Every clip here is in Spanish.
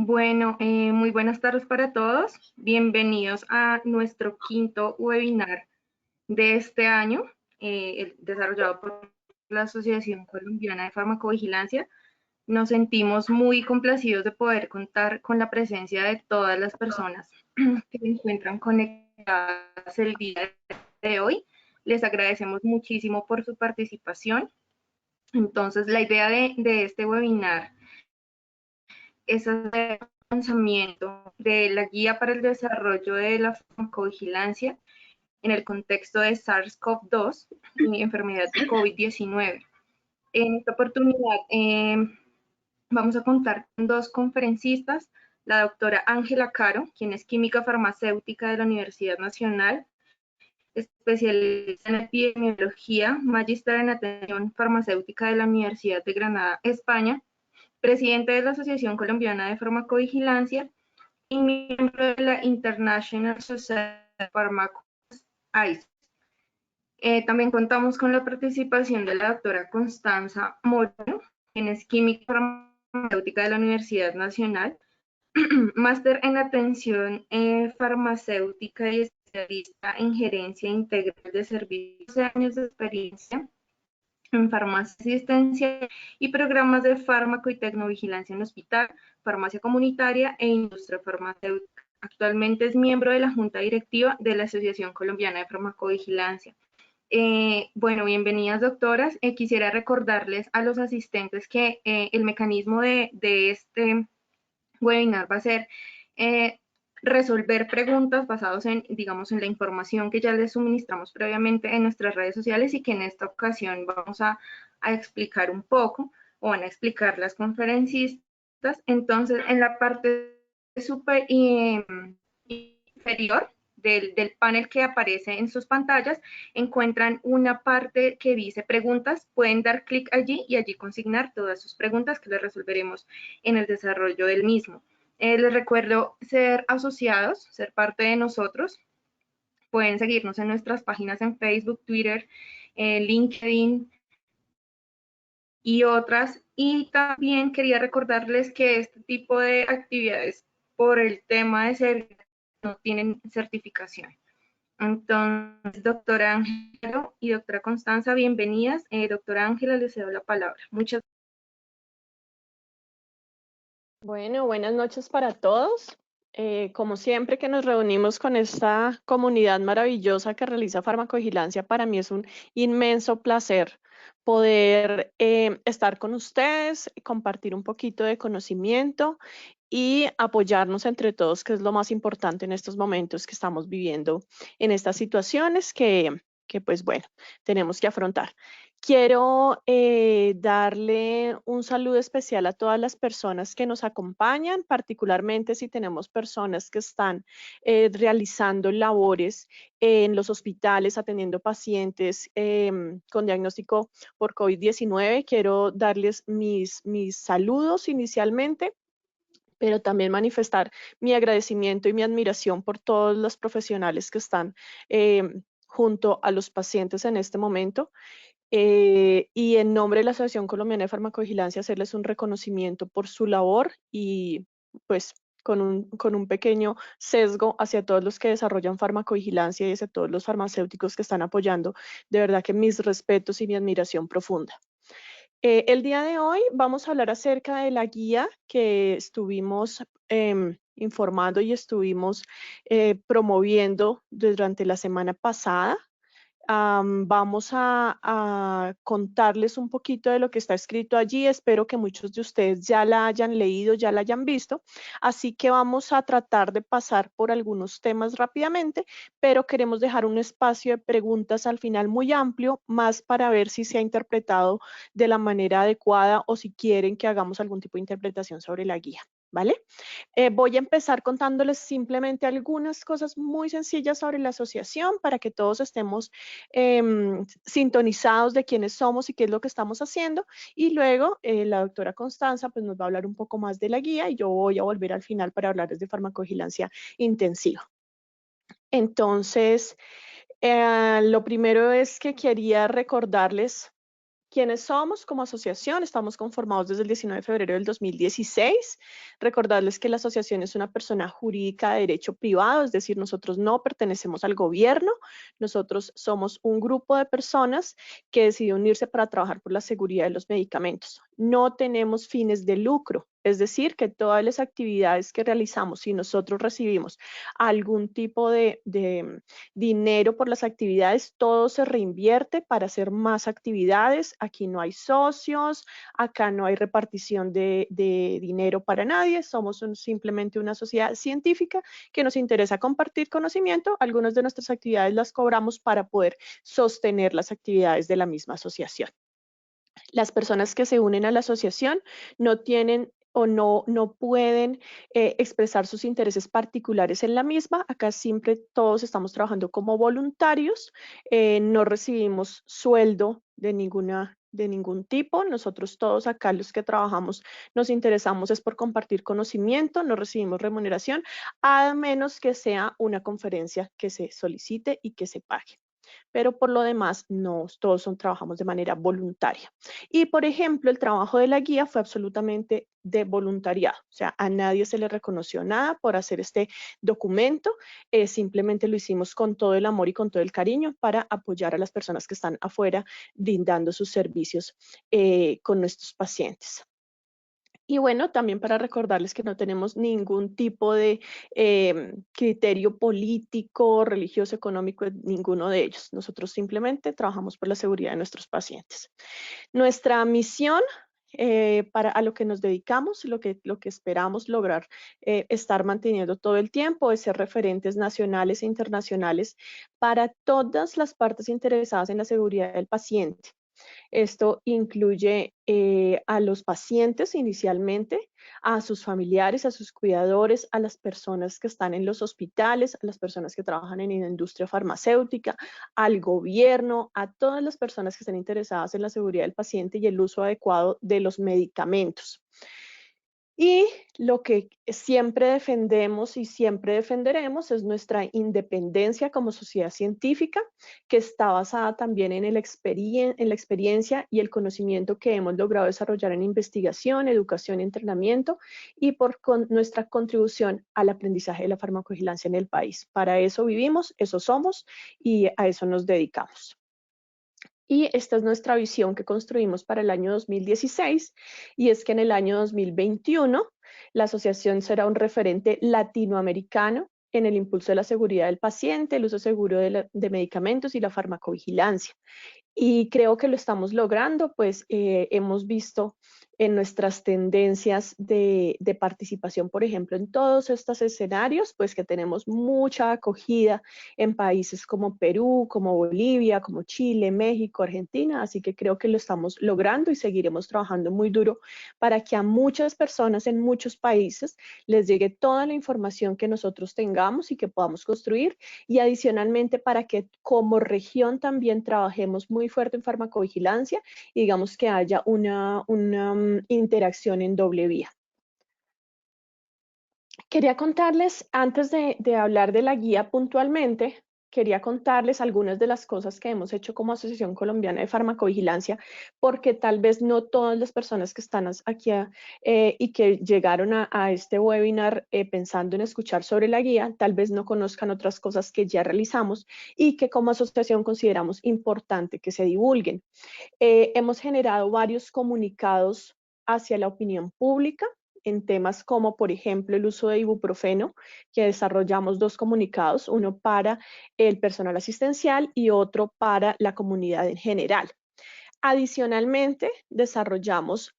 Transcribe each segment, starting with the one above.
Bueno, muy buenas tardes para todos. Bienvenidos a nuestro quinto webinar de este año, desarrollado por la Asociación Colombiana de Farmacovigilancia. Nos sentimos muy complacidos de poder contar con la presencia de todas las personas que se encuentran conectadas el día de hoy. Les agradecemos muchísimo por su participación. Entonces, la idea de este webinar es hacer un lanzamiento de la guía para el desarrollo de la farmacovigilancia en el contexto de SARS-CoV-2 y enfermedad de COVID-19. En esta oportunidad vamos a contar con dos conferencistas, la doctora Ángela Caro, quien es química farmacéutica de la Universidad Nacional, especialista en epidemiología, magíster en atención farmacéutica de la Universidad de Granada, España, presidente de la Asociación Colombiana de Farmacovigilancia y miembro de la International Society of Pharmacology, ICE. También contamos con la participación de la doctora Constanza Moreno, quien es química farmacéutica de la Universidad Nacional, máster en atención farmacéutica y especialista en gerencia integral de servicios, 12 años de experiencia en farmacia asistencial y programas de fármaco y tecnovigilancia en hospital, farmacia comunitaria e industria farmacéutica. Actualmente es miembro de la Junta Directiva de la Asociación Colombiana de Farmacovigilancia. Bueno, bienvenidas doctoras. Quisiera recordarles a los asistentes que el mecanismo de este webinar va a ser resolver preguntas basados en, digamos, en la información que ya les suministramos previamente en nuestras redes sociales y que en esta ocasión vamos a explicar un poco, o van a explicar las conferencistas. Entonces, en la parte inferior del panel que aparece en sus pantallas, encuentran una parte que dice preguntas. Pueden dar clic allí y allí consignar todas sus preguntas que les resolveremos en el desarrollo del mismo. Les recuerdo ser asociados, ser parte de nosotros. Pueden seguirnos en nuestras páginas en Facebook, Twitter, LinkedIn y otras. Y también quería recordarles que este tipo de actividades, por el tema de ser, no tienen certificación. Entonces, doctora Ángela y doctora Constanza, bienvenidas. Doctora Ángela, les cedo la palabra. Muchas gracias. Bueno, buenas noches para todos. Como siempre que nos reunimos con esta comunidad maravillosa que realiza farmacovigilancia, para mí es un inmenso placer poder estar con ustedes, compartir un poquito de conocimiento y apoyarnos entre todos, que es lo más importante en estos momentos que estamos viviendo, en estas situaciones que pues bueno, tenemos que afrontar. Quiero darle un saludo especial a todas las personas que nos acompañan, particularmente si tenemos personas que están realizando labores en los hospitales, atendiendo pacientes con diagnóstico por COVID-19. Quiero darles mis saludos inicialmente, pero también manifestar mi agradecimiento y mi admiración por todos los profesionales que están junto a los pacientes en este momento. Y en nombre de la Asociación Colombiana de Farmacovigilancia, hacerles un reconocimiento por su labor y pues con un pequeño sesgo hacia todos los que desarrollan farmacovigilancia y hacia todos los farmacéuticos que están apoyando. De verdad que mis respetos y mi admiración profunda. El día de hoy vamos a hablar acerca de la guía que estuvimos informando y estuvimos promoviendo durante la semana pasada. Vamos a contarles un poquito de lo que está escrito allí. Espero que muchos de ustedes ya la hayan leído, ya la hayan visto. Así que vamos a tratar de pasar por algunos temas rápidamente, pero queremos dejar un espacio de preguntas al final muy amplio, más para ver si se ha interpretado de la manera adecuada o si quieren que hagamos algún tipo de interpretación sobre la guía. ¿Vale? Voy a empezar contándoles simplemente algunas cosas muy sencillas sobre la asociación para que todos estemos sintonizados de quiénes somos y qué es lo que estamos haciendo. Y luego la doctora Constanza pues, nos va a hablar un poco más de la guía y yo voy a volver al final para hablarles de farmacovigilancia intensiva. Entonces, lo primero es que quería recordarles ¿Quiénes somos como asociación? Estamos conformados desde el 19 de febrero del 2016. Recordarles que la asociación es una persona jurídica de derecho privado, es decir, nosotros no pertenecemos al gobierno, nosotros somos un grupo de personas que decidió unirse para trabajar por la seguridad de los medicamentos. No tenemos fines de lucro, es decir, que todas las actividades que realizamos, si nosotros recibimos algún tipo de dinero por las actividades, todo se reinvierte para hacer más actividades. Aquí no hay socios, acá no hay repartición de dinero para nadie, somos simplemente una sociedad científica que nos interesa compartir conocimiento. Algunas de nuestras actividades las cobramos para poder sostener las actividades de la misma asociación. Las personas que se unen a la asociación no tienen o no pueden expresar sus intereses particulares en la misma. Acá siempre todos estamos trabajando como voluntarios, no recibimos sueldo de ningún tipo. Nosotros todos acá los que trabajamos nos interesamos es por compartir conocimiento, no recibimos remuneración, a menos que sea una conferencia que se solicite y que se pague. Pero por lo demás, no, todos trabajamos de manera voluntaria. Y, por ejemplo, el trabajo de la guía fue absolutamente de voluntariado, o sea, a nadie se le reconoció nada por hacer este documento, simplemente lo hicimos con todo el amor y con todo el cariño para apoyar a las personas que están afuera brindando sus servicios con nuestros pacientes. Y bueno, también para recordarles que no tenemos ningún tipo de criterio político, religioso, económico, ninguno de ellos. Nosotros simplemente trabajamos por la seguridad de nuestros pacientes. Nuestra misión a lo que nos dedicamos, lo que esperamos lograr estar manteniendo todo el tiempo es ser referentes nacionales e internacionales para todas las partes interesadas en la seguridad del paciente. Esto incluye a los pacientes inicialmente, a sus familiares, a sus cuidadores, a las personas que están en los hospitales, a las personas que trabajan en la industria farmacéutica, al gobierno, a todas las personas que están interesadas en la seguridad del paciente y el uso adecuado de los medicamentos. Y lo que siempre defendemos y siempre defenderemos es nuestra independencia como sociedad científica, que está basada también en la experiencia y el conocimiento que hemos logrado desarrollar en investigación, educación y entrenamiento, y por nuestra contribución al aprendizaje de la farmacovigilancia en el país. Para eso vivimos, eso somos y a eso nos dedicamos. Y esta es nuestra visión que construimos para el año 2016, y es que en el año 2021 la asociación será un referente latinoamericano en el impulso de la seguridad del paciente, el uso seguro de medicamentos y la farmacovigilancia. Y creo que lo estamos logrando, pues hemos visto en nuestras tendencias de participación, por ejemplo, en todos estos escenarios, pues que tenemos mucha acogida en países como Perú, como Bolivia, como Chile, México, Argentina, así que creo que lo estamos logrando y seguiremos trabajando muy duro para que a muchas personas en muchos países les llegue toda la información que nosotros tengamos y que podamos construir, y adicionalmente para que como región también trabajemos muy fuerte en farmacovigilancia y digamos que haya una interacción en doble vía. Quería contarles, antes de hablar de la guía puntualmente, quería contarles algunas de las cosas que hemos hecho como Asociación Colombiana de Farmacovigilancia, porque tal vez no todas las personas que están aquí y que llegaron a este webinar pensando en escuchar sobre la guía, tal vez no conozcan otras cosas que ya realizamos y que como asociación consideramos importante que se divulguen. Hemos generado varios comunicados hacia la opinión pública en temas como, por ejemplo, el uso de ibuprofeno, que desarrollamos 2 comunicados, uno para el personal asistencial y otro para la comunidad en general. Adicionalmente, desarrollamos,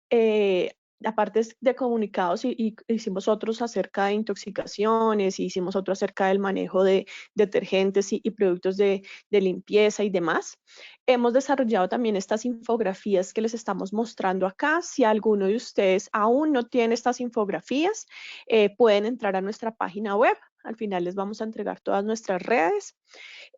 aparte de comunicados, y hicimos otros acerca de intoxicaciones, y hicimos otro acerca del manejo de detergentes y productos de limpieza y demás. Hemos desarrollado también estas infografías que les estamos mostrando acá. Si alguno de ustedes aún no tiene estas infografías, pueden entrar a nuestra página web. Al final les vamos a entregar todas nuestras redes.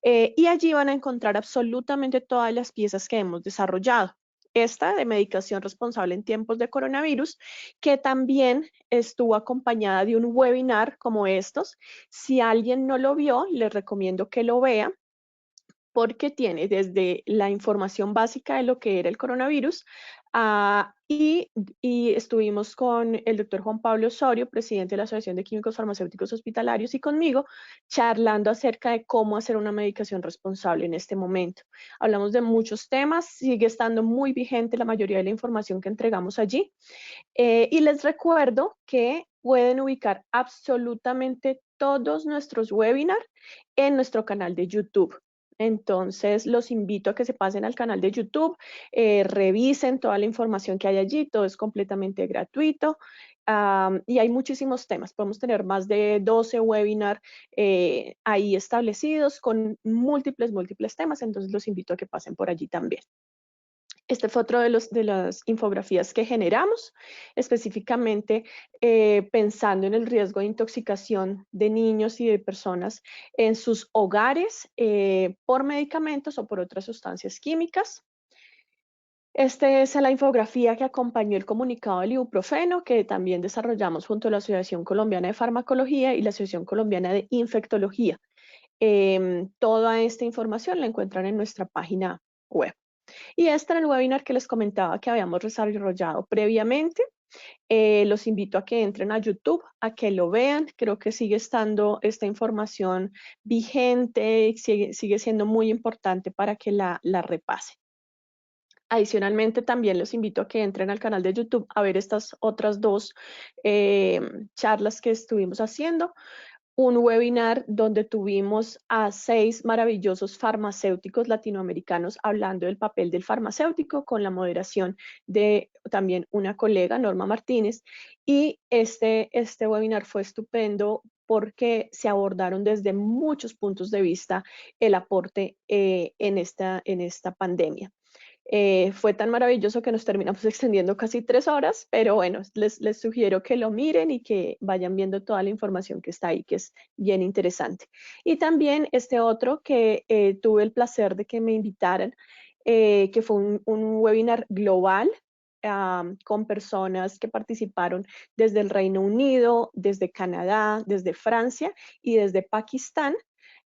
Y allí van a encontrar absolutamente todas las piezas que hemos desarrollado. Esta de medicación responsable en tiempos de coronavirus, que también estuvo acompañada de un webinar como estos. Si alguien no lo vio, les recomiendo que lo vea, porque tiene desde la información básica de lo que era el coronavirus y estuvimos con el doctor Juan Pablo Osorio, presidente de la Asociación de Químicos Farmacéuticos Hospitalarios, y conmigo, charlando acerca de cómo hacer una medicación responsable en este momento. Hablamos de muchos temas, sigue estando muy vigente la mayoría de la información que entregamos allí. Y les recuerdo que pueden ubicar absolutamente todos nuestros webinars en nuestro canal de YouTube. Entonces, los invito a que se pasen al canal de YouTube, revisen toda la información que hay allí, todo es completamente gratuito y hay muchísimos temas. Podemos tener más de 12 webinars ahí establecidos con múltiples temas, entonces los invito a que pasen por allí también. Este fue otro de las infografías que generamos, específicamente pensando en el riesgo de intoxicación de niños y de personas en sus hogares por medicamentos o por otras sustancias químicas. Esta es la infografía que acompañó el comunicado del ibuprofeno, que también desarrollamos junto a la Asociación Colombiana de Farmacología y la Asociación Colombiana de Infectología. Toda esta información la encuentran en nuestra página web. Y este era el webinar que les comentaba que habíamos desarrollado previamente. Los invito a que entren a YouTube, a que lo vean. Creo que sigue estando esta información vigente, sigue siendo muy importante para que la repasen. Adicionalmente, también los invito a que entren al canal de YouTube a ver estas otras dos charlas que estuvimos haciendo. Un webinar donde tuvimos a 6 maravillosos farmacéuticos latinoamericanos hablando del papel del farmacéutico con la moderación de también una colega, Norma Martínez, y este webinar fue estupendo porque se abordaron desde muchos puntos de vista el aporte en esta pandemia. Fue tan maravilloso que nos terminamos extendiendo casi 3 horas, pero bueno, les sugiero que lo miren y que vayan viendo toda la información que está ahí, que es bien interesante. Y también este otro que tuve el placer de que me invitaran, que fue un webinar global con personas que participaron desde el Reino Unido, desde Canadá, desde Francia y desde Pakistán.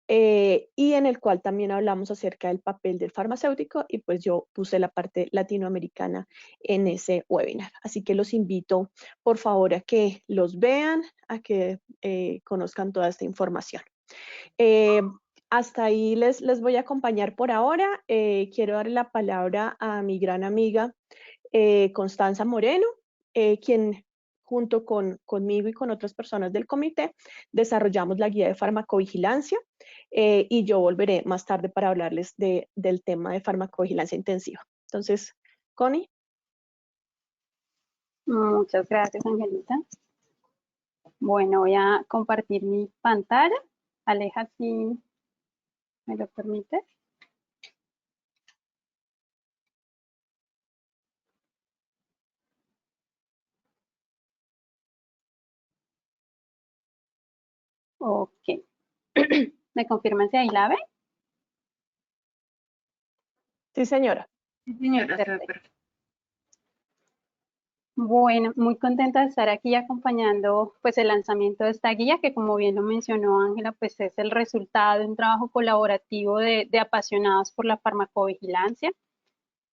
Y en el cual también hablamos acerca del papel del farmacéutico y pues yo puse la parte latinoamericana en ese webinar. Así que los invito por favor a que los vean, a que conozcan toda esta información. Hasta ahí les voy a acompañar por ahora. Quiero darle la palabra a mi gran amiga Constanza Moreno, quien junto conmigo y con otras personas del comité desarrollamos la guía de farmacovigilancia y yo volveré más tarde para hablarles del tema de farmacovigilancia intensiva. Entonces, Connie. Muchas gracias, Angelita. Bueno, voy a compartir mi pantalla. Aleja, si me lo permite. Ok. ¿Me confirman si ahí la ven? Sí, señora. Sí, señora, está Perfecto. perfecto. Bueno, muy contenta de estar aquí acompañando pues el lanzamiento de esta guía que, como bien lo mencionó Ángela, pues es el resultado de un trabajo colaborativo de apasionados por la farmacovigilancia.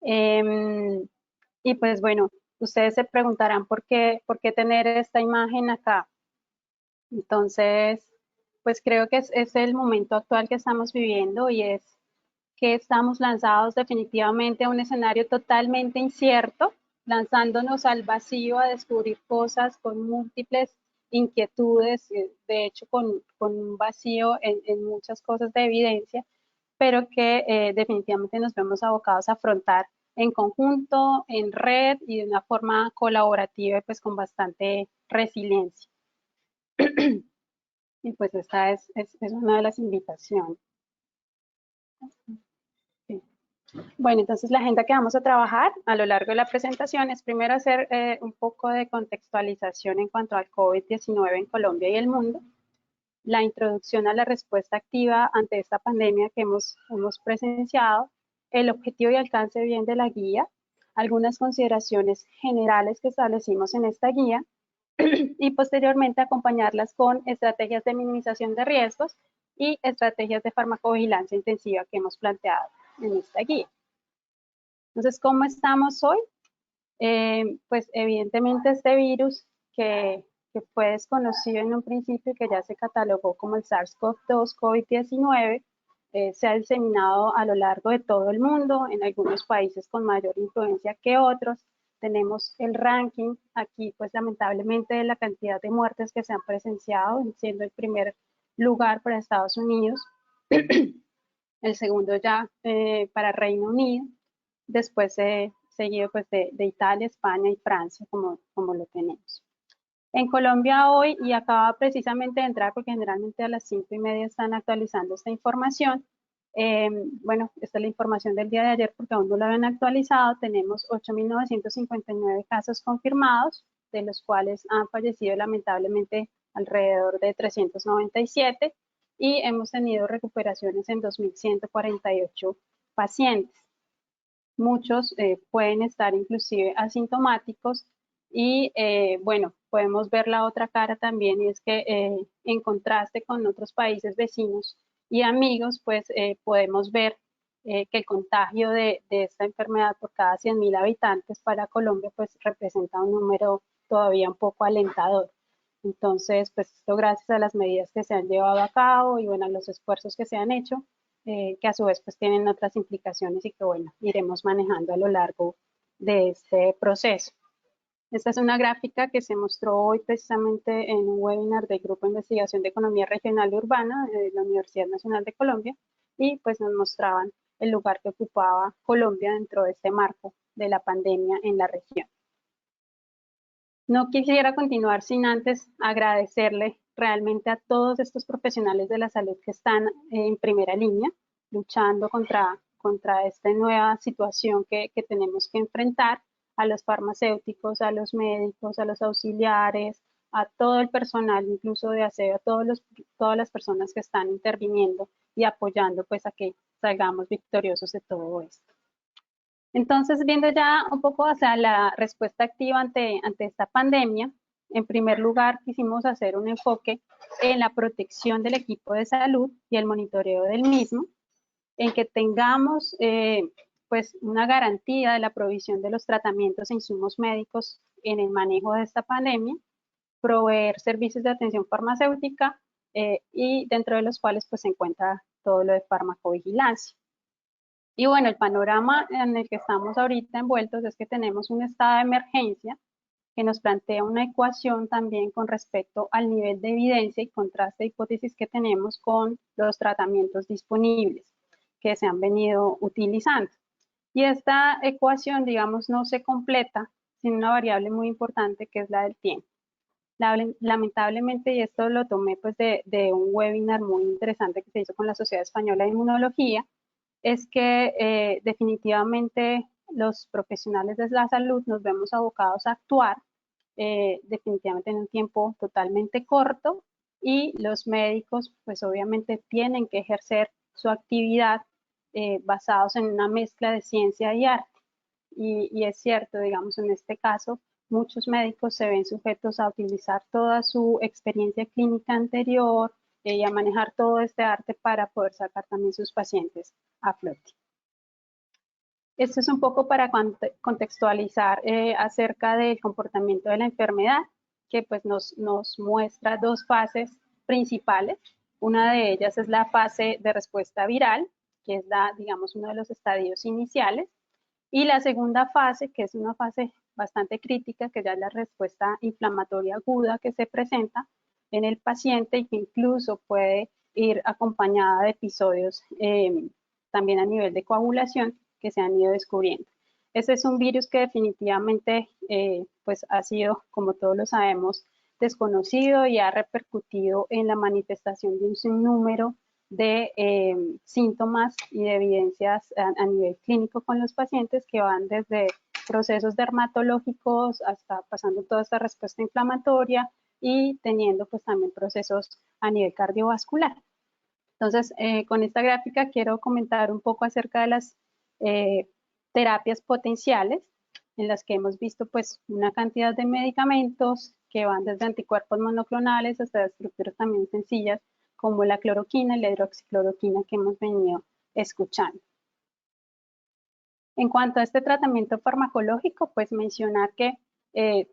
Y pues bueno, ustedes se preguntarán por qué tener esta imagen acá. Entonces, pues creo que es el momento actual que estamos viviendo y es que estamos lanzados definitivamente a un escenario totalmente incierto, lanzándonos al vacío a descubrir cosas con múltiples inquietudes, de hecho con un vacío en muchas cosas de evidencia, pero que definitivamente nos vemos abocados a afrontar en conjunto, en red y de una forma colaborativa y pues con bastante resiliencia. Y pues esta es una de las invitaciones. Sí. Bueno, entonces la agenda que vamos a trabajar a lo largo de la presentación es primero hacer un poco de contextualización en cuanto al COVID-19 en Colombia y el mundo, la introducción a la respuesta activa ante esta pandemia que hemos presenciado, el objetivo y alcance bien de la guía, algunas consideraciones generales que establecimos en esta guía y posteriormente acompañarlas con estrategias de minimización de riesgos y estrategias de farmacovigilancia intensiva que hemos planteado en esta guía. Entonces, ¿cómo estamos hoy? Pues evidentemente este virus que fue desconocido en un principio y que ya se catalogó como el SARS-CoV-2 COVID-19, se ha diseminado a lo largo de todo el mundo, en algunos países con mayor influencia que otros. Tenemos el ranking aquí, pues lamentablemente, de la cantidad de muertes que se han presenciado, siendo el primer lugar para Estados Unidos, el segundo ya para Reino Unido, después seguido pues de Italia, España y Francia, como lo tenemos. En Colombia hoy, y acaba precisamente de entrar, porque generalmente a las 5:30 están actualizando esta información, bueno, esta es la información del día de ayer porque aún no la habían actualizado, tenemos 8.959 casos confirmados, de los cuales han fallecido lamentablemente alrededor de 397, y hemos tenido recuperaciones en 2.148 pacientes. Muchos pueden estar inclusive asintomáticos y bueno, podemos ver la otra cara también, y es que en contraste con otros países vecinos y amigos, pues podemos ver que el contagio de esta enfermedad por cada 100.000 habitantes para Colombia pues representa un número todavía un poco alentador. Entonces, pues esto gracias a las medidas que se han llevado a cabo y bueno, a los esfuerzos que se han hecho, que a su vez pues tienen otras implicaciones y que bueno, iremos manejando a lo largo de este proceso. Esta es una gráfica que se mostró hoy precisamente en un webinar del Grupo de Investigación de Economía Regional y Urbana de la Universidad Nacional de Colombia, y pues nos mostraban el lugar que ocupaba Colombia dentro de este marco de la pandemia en la región. No quisiera continuar sin antes agradecerle realmente a todos estos profesionales de la salud que están en primera línea, luchando contra esta nueva situación que tenemos que enfrentar, a los farmacéuticos, a los médicos, a los auxiliares, a todo el personal, incluso de aseo, a todas las personas que están interviniendo y apoyando pues a que salgamos victoriosos de todo esto. Entonces, viendo ya un poco hacia la respuesta activa ante esta pandemia, en primer lugar quisimos hacer un enfoque en la protección del equipo de salud y el monitoreo del mismo, en que tengamos pues una garantía de la provisión de los tratamientos e insumos médicos en el manejo de esta pandemia, proveer servicios de atención farmacéutica y dentro de los cuales pues se encuentra todo lo de farmacovigilancia. Y bueno, el panorama en el que estamos ahorita envueltos es que tenemos un estado de emergencia que nos plantea una ecuación también con respecto al nivel de evidencia y contraste de hipótesis que tenemos con los tratamientos disponibles que se han venido utilizando. Y esta ecuación, digamos, no se completa sin una variable muy importante que es la del tiempo. Lamentablemente, y esto lo tomé pues de un webinar muy interesante que se hizo con la Sociedad Española de Inmunología, es que definitivamente los profesionales de la salud nos vemos abocados a actuar definitivamente en un tiempo totalmente corto, y los médicos pues obviamente tienen que ejercer su actividad basados en una mezcla de ciencia y arte. Y es cierto, digamos, en este caso, muchos médicos se ven sujetos a utilizar toda su experiencia clínica anterior y a manejar todo este arte para poder sacar también sus pacientes a flote. Esto es un poco para contextualizar acerca del comportamiento de la enfermedad, que pues nos muestra dos fases principales. Una de ellas es la fase de respuesta viral, que es digamos, uno de los estadios iniciales, y la segunda fase, que es una fase bastante crítica, que ya es la respuesta inflamatoria aguda que se presenta en el paciente y que incluso puede ir acompañada de episodios también a nivel de coagulación que se han ido descubriendo. Este es un virus que definitivamente pues ha sido, como todos lo sabemos, desconocido y ha repercutido en la manifestación de un sinnúmero de síntomas y de evidencias a nivel clínico con los pacientes, que van desde procesos dermatológicos hasta pasando toda esta respuesta inflamatoria y teniendo pues también procesos a nivel cardiovascular. Entonces, con esta gráfica quiero comentar un poco acerca de las terapias potenciales, en las que hemos visto pues una cantidad de medicamentos que van desde anticuerpos monoclonales hasta estructuras también sencillas como la cloroquina y la hidroxicloroquina que hemos venido escuchando. En cuanto a este tratamiento farmacológico, pues mencionar que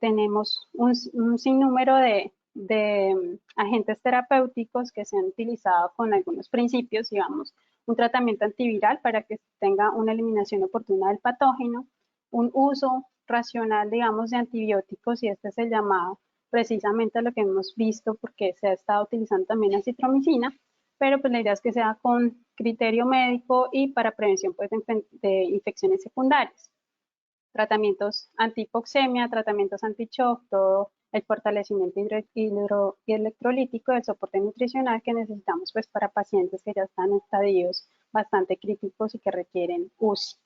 tenemos un sinnúmero de agentes terapéuticos que se han utilizado con algunos principios, digamos, un tratamiento antiviral para que tenga una eliminación oportuna del patógeno, un uso racional, digamos, de antibióticos, y este es el llamado precisamente a lo que hemos visto porque se ha estado utilizando también acitromicina, pero pues la idea es que sea con criterio médico y para prevención pues, de infecciones secundarias. Tratamientos antihipoxemia, tratamientos anti-shock, todo el fortalecimiento electrolítico, el soporte nutricional que necesitamos pues, para pacientes que ya están en estadios bastante críticos y que requieren UCI.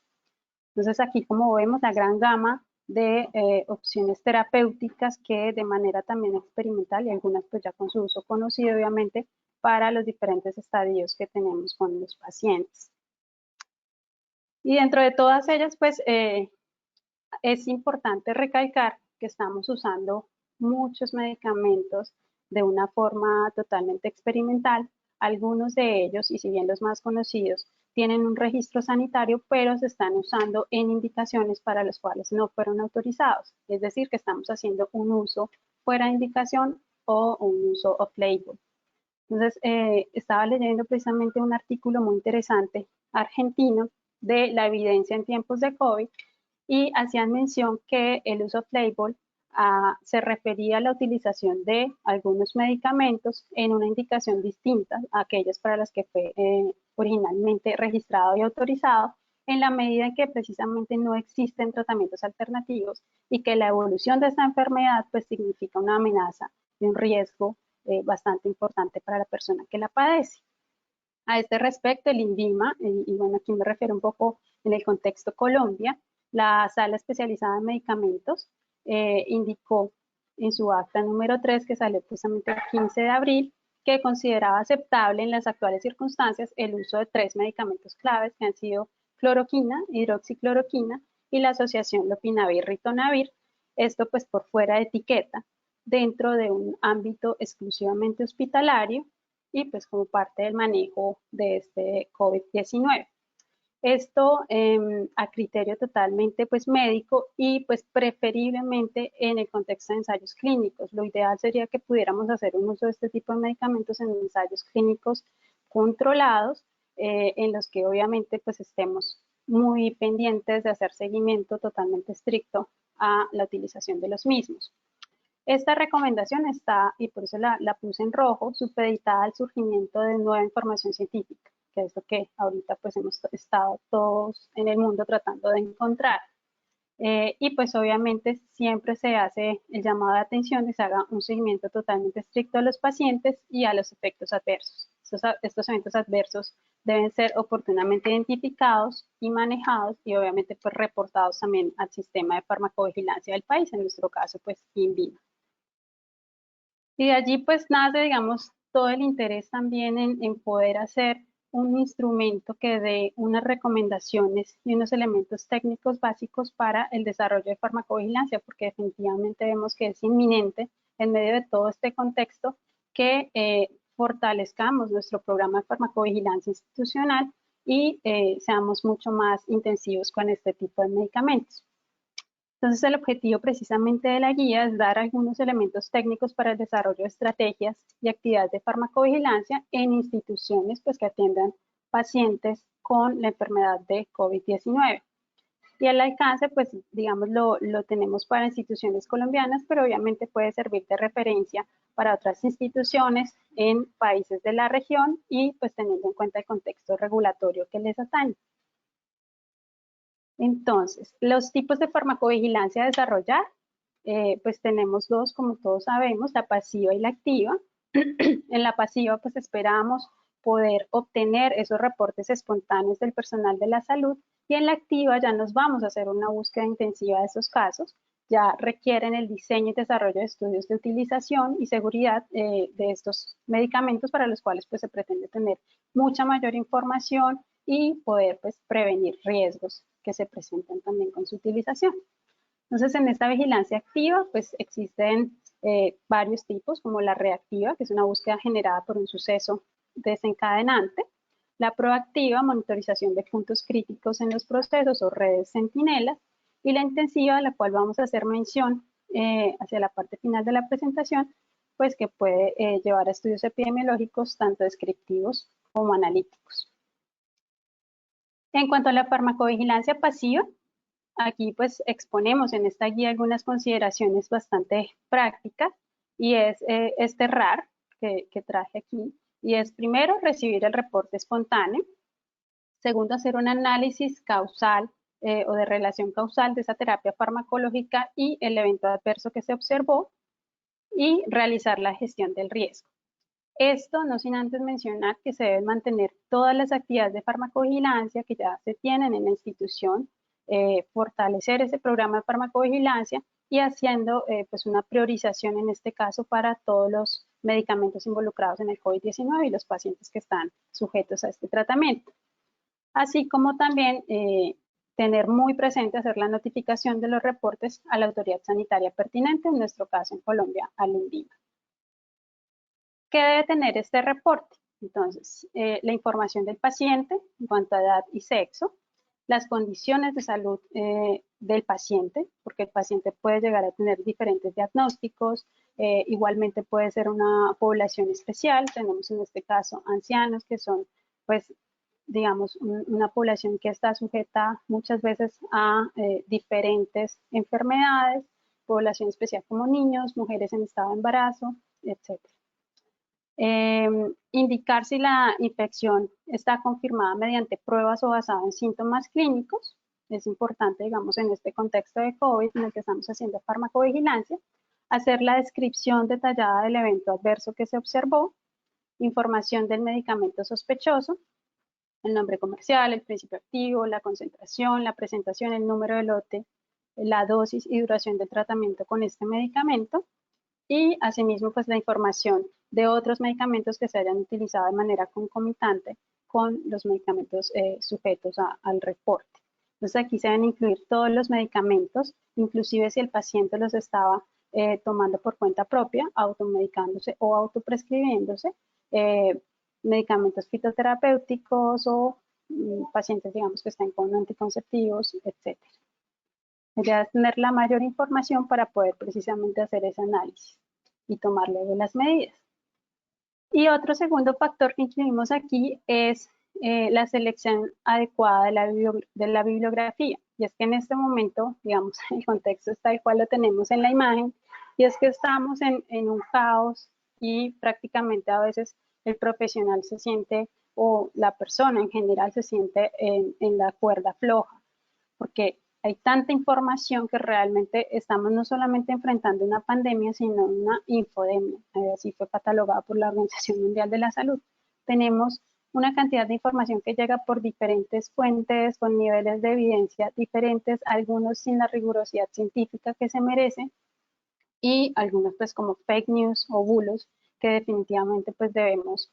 Entonces aquí como vemos la gran gama de opciones terapéuticas que de manera también experimental y algunas pues ya con su uso conocido obviamente para los diferentes estadios que tenemos con los pacientes. Y dentro de todas ellas pues es importante recalcar que estamos usando muchos medicamentos de una forma totalmente experimental. Algunos de ellos, y si bien los más conocidos, tienen un registro sanitario, pero se están usando en indicaciones para las cuales no fueron autorizados. Es decir, que estamos haciendo un uso fuera de indicación o un uso off-label. Entonces, estaba leyendo precisamente un artículo muy interesante argentino de la evidencia en tiempos de COVID y hacían mención que el uso off-label se refería a la utilización de algunos medicamentos en una indicación distinta a aquellas para las que fue originalmente registrado y autorizado, en la medida en que precisamente no existen tratamientos alternativos y que la evolución de esta enfermedad pues significa una amenaza y un riesgo bastante importante para la persona que la padece. A este respecto, el INVIMA, y bueno, aquí me refiero un poco en el contexto Colombia, la Sala Especializada en Medicamentos indicó en su acta número 3, que salió precisamente el 15 de abril, que consideraba aceptable en las actuales circunstancias el uso de 3 medicamentos claves que han sido cloroquina, hidroxicloroquina y la asociación lopinavir-ritonavir, esto pues por fuera de etiqueta, dentro de un ámbito exclusivamente hospitalario y pues como parte del manejo de este COVID-19. Esto a criterio totalmente pues médico y pues preferiblemente en el contexto de ensayos clínicos. Lo ideal sería que pudiéramos hacer un uso de este tipo de medicamentos en ensayos clínicos controlados, en los que obviamente pues estemos muy pendientes de hacer seguimiento totalmente estricto a la utilización de los mismos. Esta recomendación está, y por eso la puse en rojo, supeditada al surgimiento de nueva información científica, que es lo que ahorita pues hemos estado todos en el mundo tratando de encontrar. Y pues obviamente siempre se hace el llamado de atención y se haga un seguimiento totalmente estricto a los pacientes y a los efectos adversos. Estos eventos adversos deben ser oportunamente identificados y manejados y obviamente pues reportados también al sistema de farmacovigilancia del país, en nuestro caso pues INVIMA. Y de allí pues nace, digamos, todo el interés también en poder hacer un instrumento que dé unas recomendaciones y unos elementos técnicos básicos para el desarrollo de farmacovigilancia, porque definitivamente vemos que es inminente en medio de todo este contexto que fortalezcamos nuestro programa de farmacovigilancia institucional y seamos mucho más intensivos con este tipo de medicamentos. Entonces, el objetivo precisamente de la guía es dar algunos elementos técnicos para el desarrollo de estrategias y actividades de farmacovigilancia en instituciones pues, que atiendan pacientes con la enfermedad de COVID-19. Y el alcance, pues, digamos, lo tenemos para instituciones colombianas, pero obviamente puede servir de referencia para otras instituciones en países de la región y pues teniendo en cuenta el contexto regulatorio que les atañe. Entonces, los tipos de farmacovigilancia a desarrollar, pues tenemos dos, como todos sabemos, la pasiva y la activa. En la pasiva, pues esperamos poder obtener esos reportes espontáneos del personal de la salud y en la activa ya nos vamos a hacer una búsqueda intensiva de esos casos. Ya requieren el diseño y desarrollo de estudios de utilización y seguridad de estos medicamentos para los cuales pues se pretende tener mucha mayor información y poder pues prevenir riesgos que se presentan también con su utilización. Entonces, en esta vigilancia activa, pues existen varios tipos, como la reactiva, que es una búsqueda generada por un suceso desencadenante, la proactiva, monitorización de puntos críticos en los procesos o redes centinelas, y la intensiva, a la cual vamos a hacer mención hacia la parte final de la presentación, pues que puede llevar a estudios epidemiológicos tanto descriptivos como analíticos. En cuanto a la farmacovigilancia pasiva, aquí pues exponemos en esta guía algunas consideraciones bastante prácticas, y es este RAR que traje aquí, y es primero recibir el reporte espontáneo, segundo hacer un análisis causal o de relación causal de esa terapia farmacológica y el evento adverso que se observó, y realizar la gestión del riesgo. Esto no sin antes mencionar que se deben mantener todas las actividades de farmacovigilancia que ya se tienen en la institución, fortalecer ese programa de farmacovigilancia y haciendo pues una priorización en este caso para todos los medicamentos involucrados en el COVID-19 y los pacientes que están sujetos a este tratamiento. Así como también tener muy presente hacer la notificación de los reportes a la autoridad sanitaria pertinente, en nuestro caso en Colombia, al INVIMA. ¿Qué debe tener este reporte? Entonces, la información del paciente en cuanto a edad y sexo, las condiciones de salud del paciente, porque el paciente puede llegar a tener diferentes diagnósticos, igualmente puede ser una población especial, tenemos en este caso ancianos que son, pues, digamos, una población que está sujeta muchas veces a diferentes enfermedades, población especial como niños, mujeres en estado de embarazo, etc. Indicar si la infección está confirmada mediante pruebas o basada en síntomas clínicos. Es importante, digamos, en este contexto de COVID en el que estamos haciendo farmacovigilancia, hacer la descripción detallada del evento adverso que se observó, información del medicamento sospechoso, el nombre comercial, el principio activo, la concentración, la presentación, el número de lote, la dosis y duración del tratamiento con este medicamento, y asimismo pues la información de otros medicamentos que se hayan utilizado de manera concomitante con los medicamentos sujetos al reporte. Entonces aquí se deben incluir todos los medicamentos, inclusive si el paciente los estaba tomando por cuenta propia, automedicándose o autoprescribiéndose, medicamentos fitoterapéuticos o pacientes, digamos, que estén con anticonceptivos, etc. La idea es tener la mayor información para poder precisamente hacer ese análisis y tomar luego las medidas. Y otro segundo factor que incluimos aquí es la selección adecuada de la bibliografía. Y es que en este momento, digamos, el contexto es tal cual lo tenemos en la imagen, y es que estamos en un caos y prácticamente a veces el profesional se siente, o la persona en general se siente en la cuerda floja, porque hay tanta información que realmente estamos no solamente enfrentando una pandemia, sino una infodemia, así fue catalogada por la Organización Mundial de la Salud. Tenemos una cantidad de información que llega por diferentes fuentes, con niveles de evidencia diferentes, algunos sin la rigurosidad científica que se merecen, y algunos pues como fake news o bulos que definitivamente pues debemos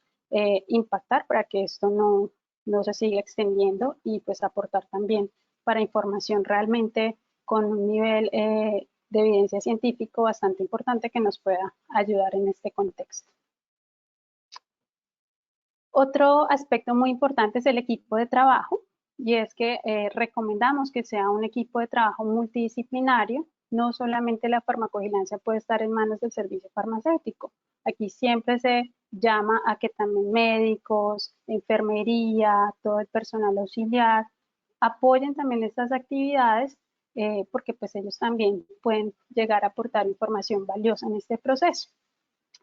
impactar para que esto no se siga extendiendo, y pues aportar también para información realmente con un nivel de evidencia científico bastante importante que nos pueda ayudar en este contexto. Otro aspecto muy importante es el equipo de trabajo, y es que recomendamos que sea un equipo de trabajo multidisciplinario. No solamente la farmacovigilancia puede estar en manos del servicio farmacéutico. Aquí siempre se llama a que también médicos, enfermería, todo el personal auxiliar apoyen también estas actividades, porque pues ellos también pueden llegar a aportar información valiosa en este proceso.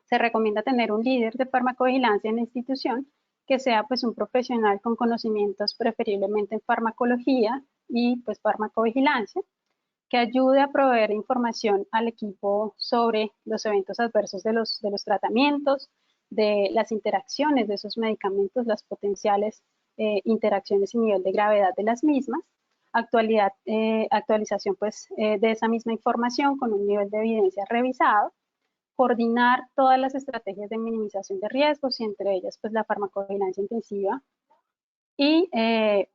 Se recomienda tener un líder de farmacovigilancia en la institución que sea pues un profesional con conocimientos preferiblemente en farmacología y pues farmacovigilancia, que ayude a proveer información al equipo sobre los eventos adversos de los tratamientos, de las interacciones de esos medicamentos, las potenciales interacciones y nivel de gravedad de las mismas, actualización pues, de esa misma información con un nivel de evidencia revisado, coordinar todas las estrategias de minimización de riesgos, y entre ellas pues la farmacovigilancia intensiva, y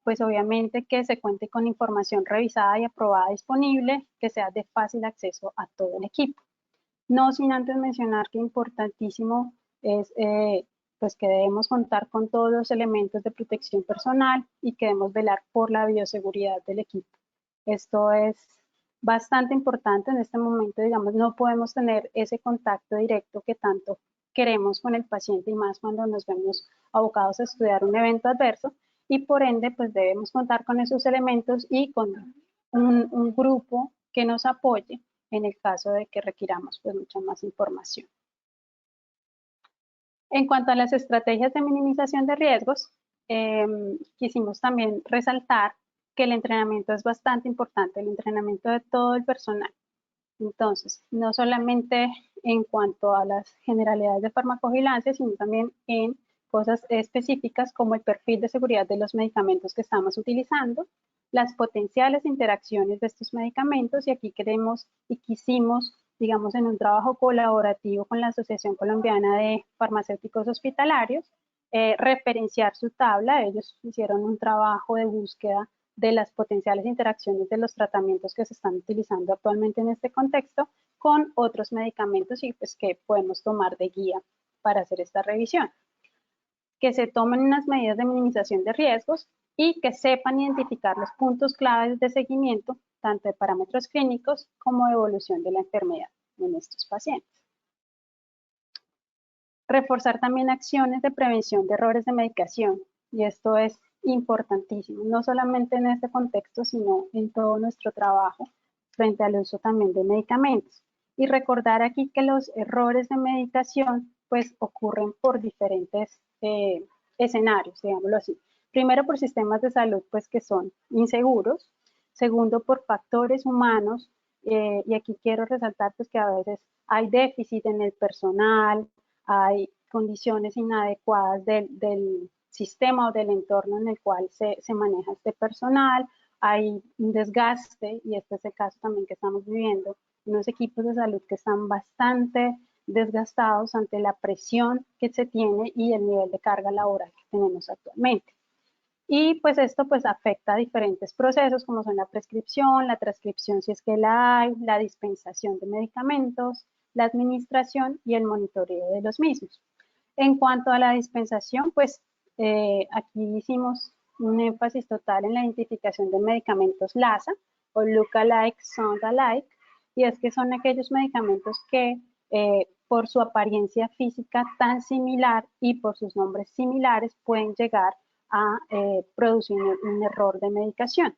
pues obviamente que se cuente con información revisada y aprobada disponible, que sea de fácil acceso a todo el equipo. No sin antes mencionar que importantísimo es pues que debemos contar con todos los elementos de protección personal y que debemos velar por la bioseguridad del equipo. Esto es bastante importante en este momento, digamos, no podemos tener ese contacto directo que tanto queremos con el paciente y más cuando nos vemos abocados a estudiar un evento adverso y por ende pues debemos contar con esos elementos y con un grupo que nos apoye en el caso de que requiramos pues mucha más información. En cuanto a las estrategias de minimización de riesgos, quisimos también resaltar que el entrenamiento es bastante importante, el entrenamiento de todo el personal. Entonces, no solamente en cuanto a las generalidades de farmacovigilancia, sino también en cosas específicas como el perfil de seguridad de los medicamentos que estamos utilizando, las potenciales interacciones de estos medicamentos, y aquí queremos y quisimos, digamos, en un trabajo colaborativo con la Asociación Colombiana de Farmacéuticos Hospitalarios, referenciar su tabla. Ellos hicieron un trabajo de búsqueda de las potenciales interacciones de los tratamientos que se están utilizando actualmente en este contexto con otros medicamentos y pues que podemos tomar de guía para hacer esta revisión. Que se tomen unas medidas de minimización de riesgos y que sepan identificar los puntos claves de seguimiento, tanto de parámetros clínicos como de evolución de la enfermedad en estos pacientes. Reforzar también acciones de prevención de errores de medicación, y esto es importantísimo, no solamente en este contexto, sino en todo nuestro trabajo frente al uso también de medicamentos. Y recordar aquí que los errores de medicación pues ocurren por diferentes escenarios, digámoslo así. Primero, por sistemas de salud pues que son inseguros. Segundo, por factores humanos, y aquí quiero resaltar pues que a veces hay déficit en el personal, hay condiciones inadecuadas del sistema o del entorno en el cual se maneja este personal, hay un desgaste, y este es el caso también que estamos viviendo, unos equipos de salud que están bastante desgastados ante la presión que se tiene y el nivel de carga laboral que tenemos actualmente. Y pues esto pues afecta a diferentes procesos como son la prescripción, la transcripción si es que la hay, la dispensación de medicamentos, la administración y el monitoreo de los mismos. En cuanto a la dispensación, pues aquí hicimos un énfasis total en la identificación de medicamentos LASA o Look-alike, Sound-alike, y es que son aquellos medicamentos que por su apariencia física tan similar y por sus nombres similares pueden llegar a producir un error de medicación,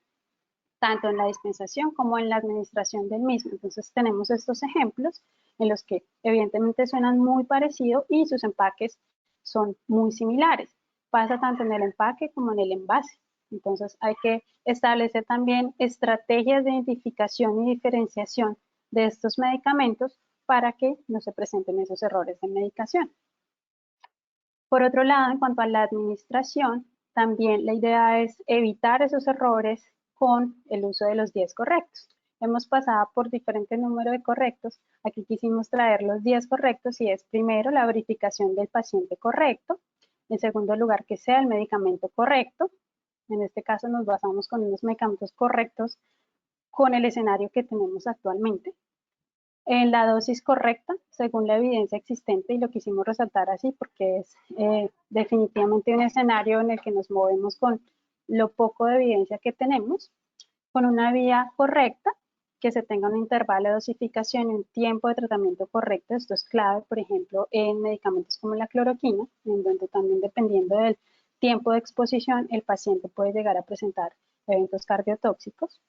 tanto en la dispensación como en la administración del mismo. Entonces tenemos estos ejemplos en los que evidentemente suenan muy parecidos y sus empaques son muy similares. Pasa tanto en el empaque como en el envase. Entonces hay que establecer también estrategias de identificación y diferenciación de estos medicamentos para que no se presenten esos errores de medicación. Por otro lado, en cuanto a la administración, también la idea es evitar esos errores con el uso de los 10 correctos. Hemos pasado por diferentes números de correctos. Aquí quisimos traer los 10 correctos y es primero la verificación del paciente correcto. En segundo lugar, que sea el medicamento correcto. En este caso nos basamos con unos medicamentos correctos con el escenario que tenemos actualmente. En la dosis correcta, según la evidencia existente, y lo quisimos resaltar así porque es definitivamente un escenario en el que nos movemos con lo poco de evidencia que tenemos, con una vía correcta, que se tenga un intervalo de dosificación y un tiempo de tratamiento correcto. Esto es clave, por ejemplo, en medicamentos como la cloroquina, en donde también dependiendo del tiempo de exposición, el paciente puede llegar a presentar eventos cardiotóxicos.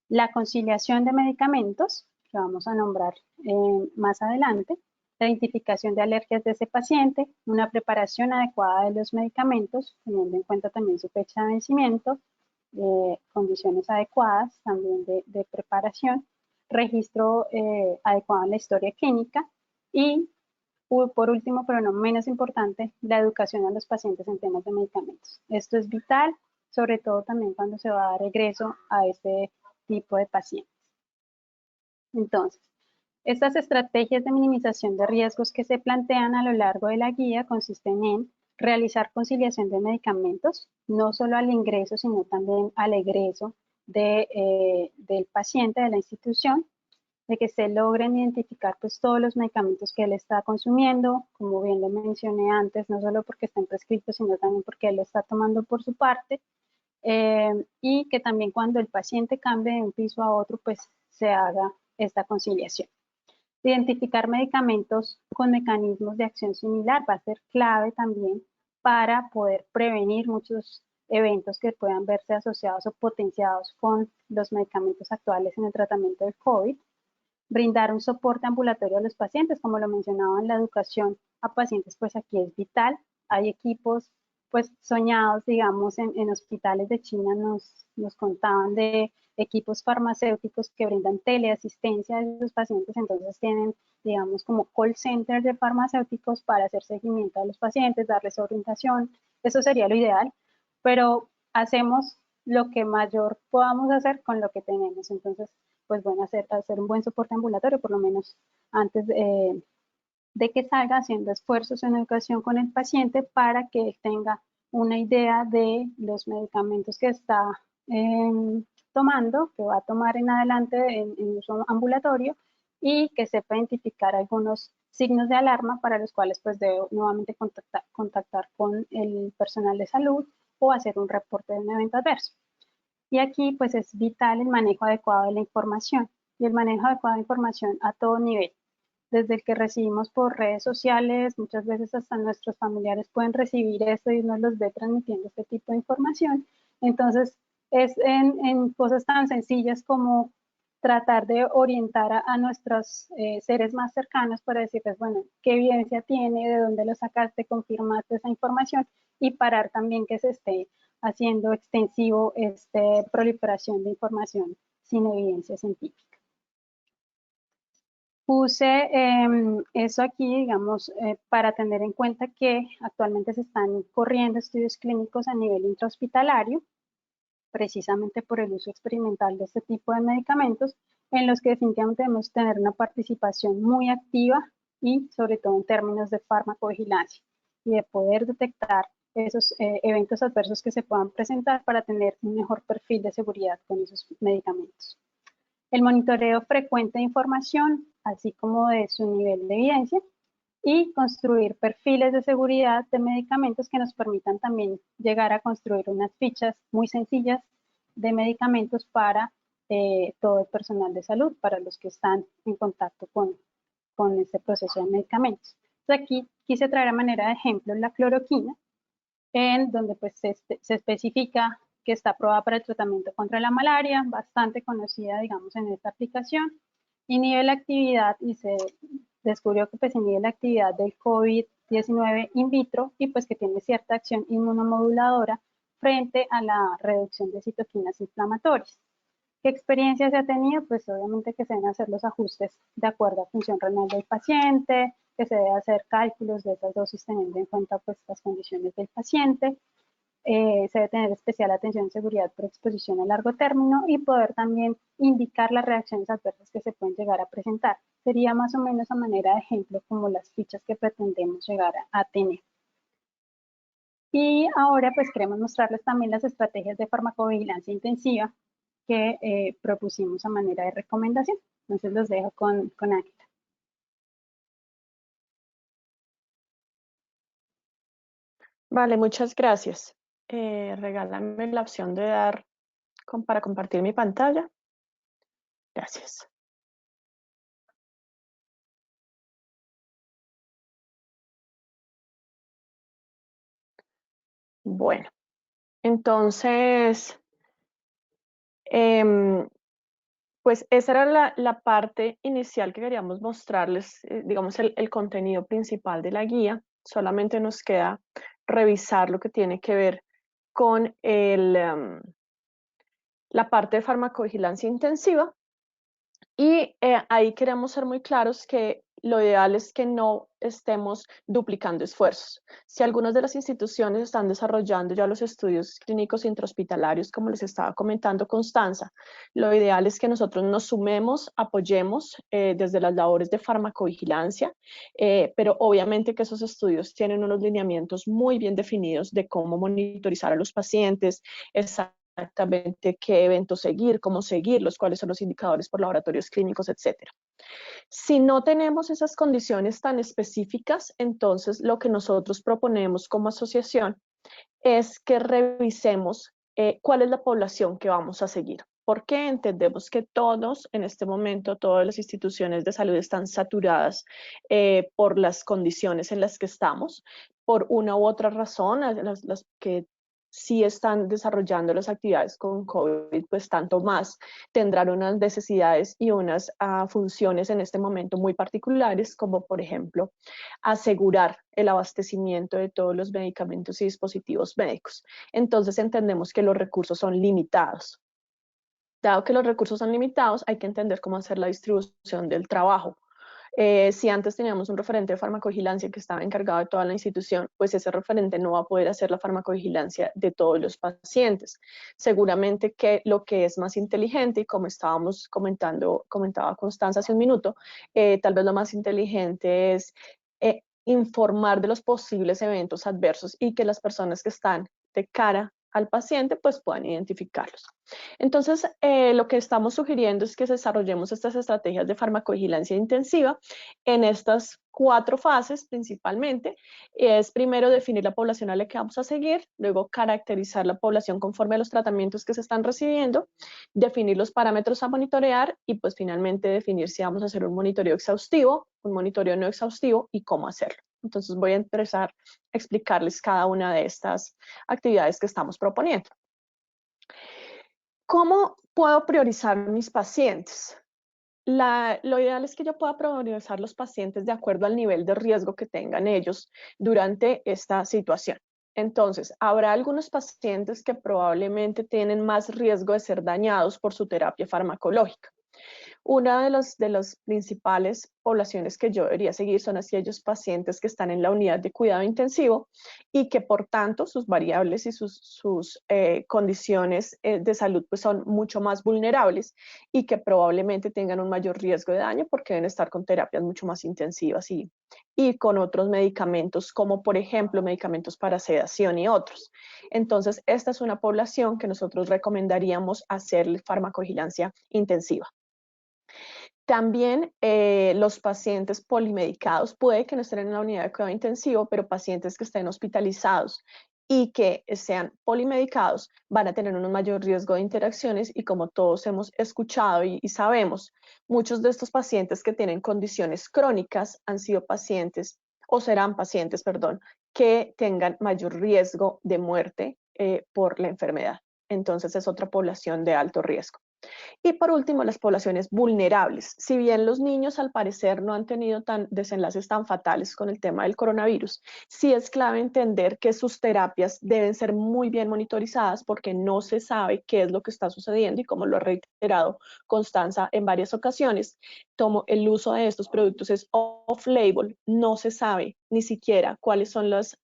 La conciliación de medicamentos, que vamos a nombrar más adelante, la identificación de alergias de ese paciente, una preparación adecuada de los medicamentos, teniendo en cuenta también su fecha de vencimiento, condiciones adecuadas también de preparación, registro adecuado en la historia clínica y, por último, pero no menos importante, la educación a los pacientes en temas de medicamentos. Esto es vital, sobre todo también cuando se va a dar regreso a este tipo de pacientes. Entonces, estas estrategias de minimización de riesgos que se plantean a lo largo de la guía consisten en realizar conciliación de medicamentos, no solo al ingreso, sino también al egreso del paciente de la institución, de que se logren identificar pues todos los medicamentos que él está consumiendo, como bien lo mencioné antes, no solo porque estén prescritos, sino también porque él lo está tomando por su parte, y que también cuando el paciente cambie de un piso a otro, pues se haga esta conciliación. Identificar medicamentos con mecanismos de acción similar va a ser clave también para poder prevenir muchos eventos que puedan verse asociados o potenciados con los medicamentos actuales en el tratamiento del COVID. Brindar un soporte ambulatorio a los pacientes, como lo mencionaba en la educación a pacientes, pues aquí es vital. Hay equipos pues soñados, digamos, en hospitales de China nos contaban de equipos farmacéuticos que brindan teleasistencia a esos pacientes, entonces tienen, digamos, como call center de farmacéuticos para hacer seguimiento a los pacientes, darles orientación, eso sería lo ideal, pero hacemos lo que mayor podamos hacer con lo que tenemos, entonces, pues bueno, hacer un buen soporte ambulatorio, por lo menos antes de que salga haciendo esfuerzos en educación con el paciente para que él tenga una idea de los medicamentos que está tomando, que va a tomar en adelante en uso ambulatorio y que sepa identificar algunos signos de alarma para los cuales pues debe nuevamente contactar con el personal de salud o hacer un reporte de un evento adverso. Y aquí pues es vital el manejo adecuado de la información y el manejo adecuado de información a todo nivel. Desde el que recibimos por redes sociales, muchas veces hasta nuestros familiares pueden recibir esto y uno los ve transmitiendo este tipo de información. Entonces, es en cosas tan sencillas como tratar de orientar a nuestros seres más cercanos para decirles, bueno, qué evidencia tiene, de dónde lo sacaste, confirmaste esa información y parar también que se esté haciendo extensivo esta proliferación de información sin evidencia científica. Puse eso aquí, digamos, para tener en cuenta que actualmente se están corriendo estudios clínicos a nivel intrahospitalario, precisamente por el uso experimental de este tipo de medicamentos, en los que definitivamente debemos tener una participación muy activa y sobre todo en términos de farmacovigilancia y de poder detectar esos eventos adversos que se puedan presentar para tener un mejor perfil de seguridad con esos medicamentos. El monitoreo frecuente de información, así como de su nivel de evidencia, y construir perfiles de seguridad de medicamentos que nos permitan también llegar a construir unas fichas muy sencillas de medicamentos para todo el personal de salud, para los que están en contacto con este proceso de medicamentos. Entonces aquí quise traer a manera de ejemplo la cloroquina, en donde pues se especifica que está aprobada para el tratamiento contra la malaria, bastante conocida, digamos, en esta aplicación, inhibe la actividad y se descubrió que pues inhibe la actividad del COVID-19 in vitro y pues que tiene cierta acción inmunomoduladora frente a la reducción de citoquinas inflamatorias. ¿Qué experiencia se ha tenido? Pues obviamente que se deben hacer los ajustes de acuerdo a función renal del paciente, que se debe hacer cálculos de esas dosis teniendo en cuenta pues las condiciones del paciente, se debe tener especial atención en seguridad por exposición a largo término y poder también indicar las reacciones adversas que se pueden llegar a presentar. Sería más o menos a manera de ejemplo como las fichas que pretendemos llegar a tener. Y ahora pues queremos mostrarles también las estrategias de farmacovigilancia intensiva que propusimos a manera de recomendación. Entonces los dejo con Ángela. Vale, muchas gracias. Regálame la opción de dar para compartir mi pantalla. Gracias. Bueno, entonces, pues esa era la parte inicial que queríamos mostrarles, digamos, el contenido principal de la guía. Solamente nos queda revisar lo que tiene que ver con la parte de farmacovigilancia intensiva. Y ahí queremos ser muy claros que lo ideal es que no estemos duplicando esfuerzos. Si algunas de las instituciones están desarrollando ya los estudios clínicos intrahospitalarios, como les estaba comentando Constanza, lo ideal es que nosotros nos sumemos, apoyemos desde las labores de farmacovigilancia, pero obviamente que esos estudios tienen unos lineamientos muy bien definidos de cómo monitorizar a los pacientes, exactamente qué evento seguir, cómo seguirlos, cuáles son los indicadores por laboratorios clínicos, etc. Si no tenemos esas condiciones tan específicas, entonces lo que nosotros proponemos como asociación es que revisemos cuál es la población que vamos a seguir. Porque entendemos que todos, en este momento, todas las instituciones de salud están saturadas por las condiciones en las que estamos, por una u otra razón, las que sí están desarrollando las actividades con COVID, pues tanto más tendrán unas necesidades y unas funciones en este momento muy particulares, como por ejemplo, asegurar el abastecimiento de todos los medicamentos y dispositivos médicos. Entonces entendemos que los recursos son limitados. Dado que los recursos son limitados, hay que entender cómo hacer la distribución del trabajo. Si antes teníamos un referente de farmacovigilancia que estaba encargado de toda la institución, pues ese referente no va a poder hacer la farmacovigilancia de todos los pacientes. Seguramente que lo que es más inteligente, y como estábamos comentaba Constanza hace un minuto, tal vez lo más inteligente es informar de los posibles eventos adversos y que las personas que están de cara al paciente pues puedan identificarlos. Entonces, lo que estamos sugiriendo es que desarrollemos estas estrategias de farmacovigilancia intensiva en estas 4 fases principalmente. Es primero definir la población a la que vamos a seguir, luego caracterizar la población conforme a los tratamientos que se están recibiendo, definir los parámetros a monitorear y pues finalmente definir si vamos a hacer un monitoreo exhaustivo, un monitoreo no exhaustivo y cómo hacerlo. Entonces voy a empezar a explicarles cada una de estas actividades que estamos proponiendo. ¿Cómo puedo priorizar mis pacientes? Lo ideal es que yo pueda priorizar los pacientes de acuerdo al nivel de riesgo que tengan ellos durante esta situación. Entonces, habrá algunos pacientes que probablemente tienen más riesgo de ser dañados por su terapia farmacológica. Una de las principales poblaciones que yo debería seguir son aquellos pacientes que están en la unidad de cuidado intensivo y que por tanto sus variables y sus condiciones de salud pues son mucho más vulnerables y que probablemente tengan un mayor riesgo de daño porque deben estar con terapias mucho más intensivas y con otros medicamentos como por ejemplo medicamentos para sedación y otros. Entonces esta es una población que nosotros recomendaríamos hacer farmacovigilancia intensiva. También los pacientes polimedicados, puede que no estén en la unidad de cuidado intensivo, pero pacientes que estén hospitalizados y que sean polimedicados van a tener un mayor riesgo de interacciones y como todos hemos escuchado y sabemos, muchos de estos pacientes que tienen condiciones crónicas han sido pacientes o serán pacientes, perdón, que tengan mayor riesgo de muerte por la enfermedad. Entonces es otra población de alto riesgo. Y por último, las poblaciones vulnerables. Si bien los niños al parecer no han tenido desenlaces tan fatales con el tema del coronavirus, sí es clave entender que sus terapias deben ser muy bien monitorizadas porque no se sabe qué es lo que está sucediendo y como lo ha reiterado Constanza en varias ocasiones, el uso de estos productos es off-label, no se sabe ni siquiera cuáles son las...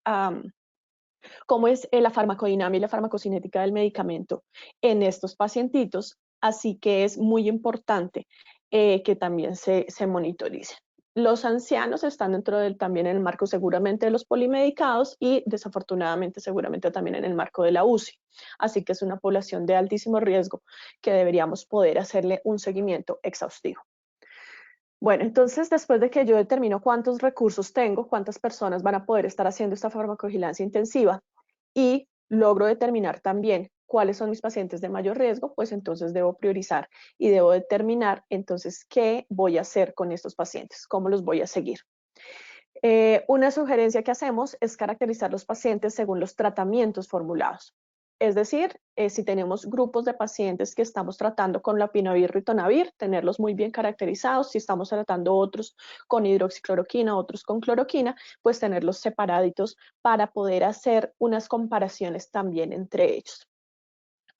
cómo es la farmacodinámica y la farmacocinética del medicamento en estos pacientitos, así que es muy importante que también se monitoricen. Los ancianos están también en el marco seguramente de los polimedicados y desafortunadamente seguramente también en el marco de la UCI. Así que es una población de altísimo riesgo que deberíamos poder hacerle un seguimiento exhaustivo. Bueno, entonces después de que yo determino cuántos recursos tengo, cuántas personas van a poder estar haciendo esta farmacovigilancia intensiva y logro determinar también cuáles son mis pacientes de mayor riesgo, pues entonces debo priorizar y debo determinar entonces qué voy a hacer con estos pacientes, cómo los voy a seguir. Una sugerencia que hacemos es caracterizar los pacientes según los tratamientos formulados. Es decir, si tenemos grupos de pacientes que estamos tratando con lopinavir, ritonavir, tenerlos muy bien caracterizados. Si estamos tratando otros con hidroxicloroquina, otros con cloroquina, pues tenerlos separaditos para poder hacer unas comparaciones también entre ellos.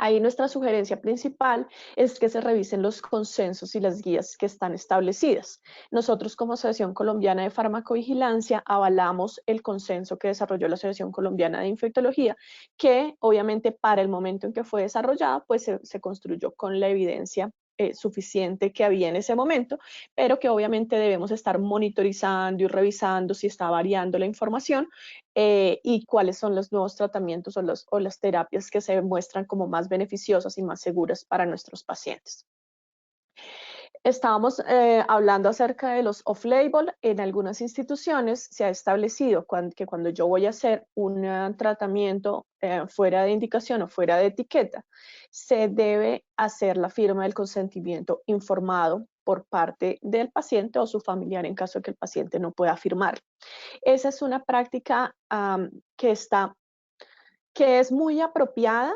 Ahí nuestra sugerencia principal es que se revisen los consensos y las guías que están establecidas. Nosotros como Asociación Colombiana de Farmacovigilancia avalamos el consenso que desarrolló la Asociación Colombiana de Infectología, que obviamente para el momento en que fue desarrollada, pues se construyó con la evidencia suficiente que había en ese momento, pero que obviamente debemos estar monitorizando y revisando si está variando la información y cuáles son los nuevos tratamientos o las terapias que se muestran como más beneficiosas y más seguras para nuestros pacientes. Estábamos hablando acerca de los off-label. En algunas instituciones se ha establecido que cuando yo voy a hacer un tratamiento fuera de indicación o fuera de etiqueta, se debe hacer la firma del consentimiento informado por parte del paciente o su familiar en caso de que el paciente no pueda firmar. Esa es una práctica que es muy apropiada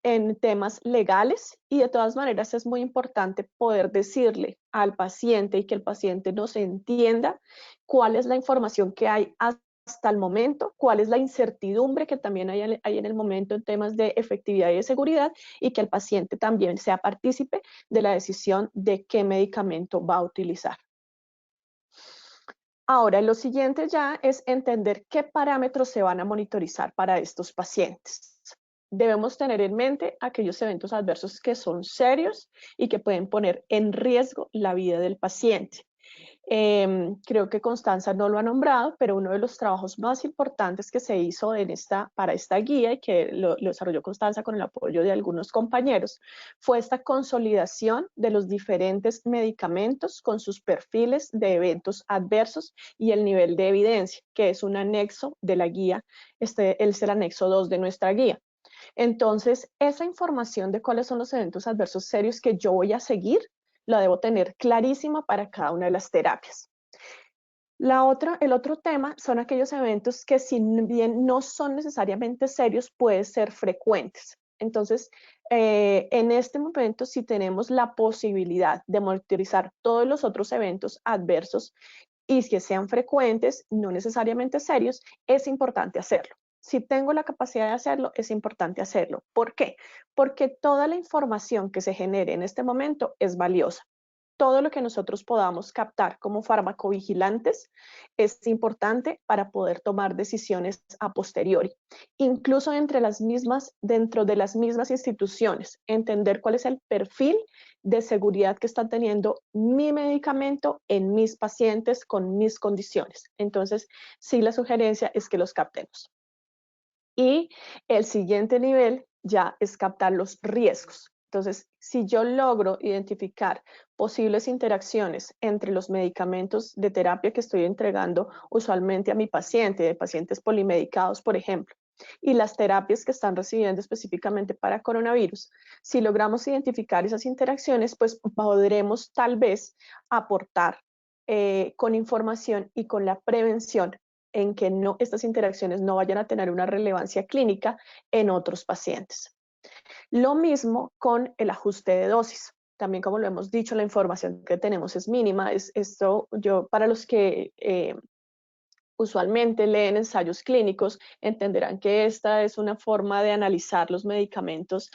en temas legales y de todas maneras es muy importante poder decirle al paciente y que el paciente nos entienda cuál es la información que hay hasta el momento, cuál es la incertidumbre que también hay en el momento en temas de efectividad y de seguridad y que el paciente también sea partícipe de la decisión de qué medicamento va a utilizar. Ahora, lo siguiente ya es entender qué parámetros se van a monitorizar para estos pacientes. Debemos tener en mente aquellos eventos adversos que son serios y que pueden poner en riesgo la vida del paciente. Creo que Constanza no lo ha nombrado, pero uno de los trabajos más importantes que se hizo para esta guía y que lo desarrolló Constanza con el apoyo de algunos compañeros fue esta consolidación de los diferentes medicamentos con sus perfiles de eventos adversos y el nivel de evidencia, que es un anexo de la guía, es el anexo 2 de nuestra guía. Entonces, esa información de cuáles son los eventos adversos serios que yo voy a seguir, la debo tener clarísima para cada una de las terapias. El otro tema son aquellos eventos que si bien no son necesariamente serios, pueden ser frecuentes. Entonces, en este momento, si tenemos la posibilidad de monitorizar todos los otros eventos adversos y que sean frecuentes, no necesariamente serios, es importante hacerlo. Si tengo la capacidad de hacerlo, es importante hacerlo. ¿Por qué? Porque toda la información que se genere en este momento es valiosa. Todo lo que nosotros podamos captar como farmacovigilantes es importante para poder tomar decisiones a posteriori. Incluso dentro de las mismas instituciones, entender cuál es el perfil de seguridad que está teniendo mi medicamento en mis pacientes con mis condiciones. Entonces, sí, la sugerencia es que los captemos. Y el siguiente nivel ya es captar los riesgos. Entonces, si yo logro identificar posibles interacciones entre los medicamentos de terapia que estoy entregando usualmente a mi paciente, de pacientes polimedicados, por ejemplo, y las terapias que están recibiendo específicamente para coronavirus, si logramos identificar esas interacciones, pues podremos tal vez aportar con información y con la prevención en que estas interacciones no vayan a tener una relevancia clínica en otros pacientes. Lo mismo con el ajuste de dosis. También, como lo hemos dicho, la información que tenemos es mínima. Para los que usualmente leen ensayos clínicos, entenderán que esta es una forma de analizar los medicamentos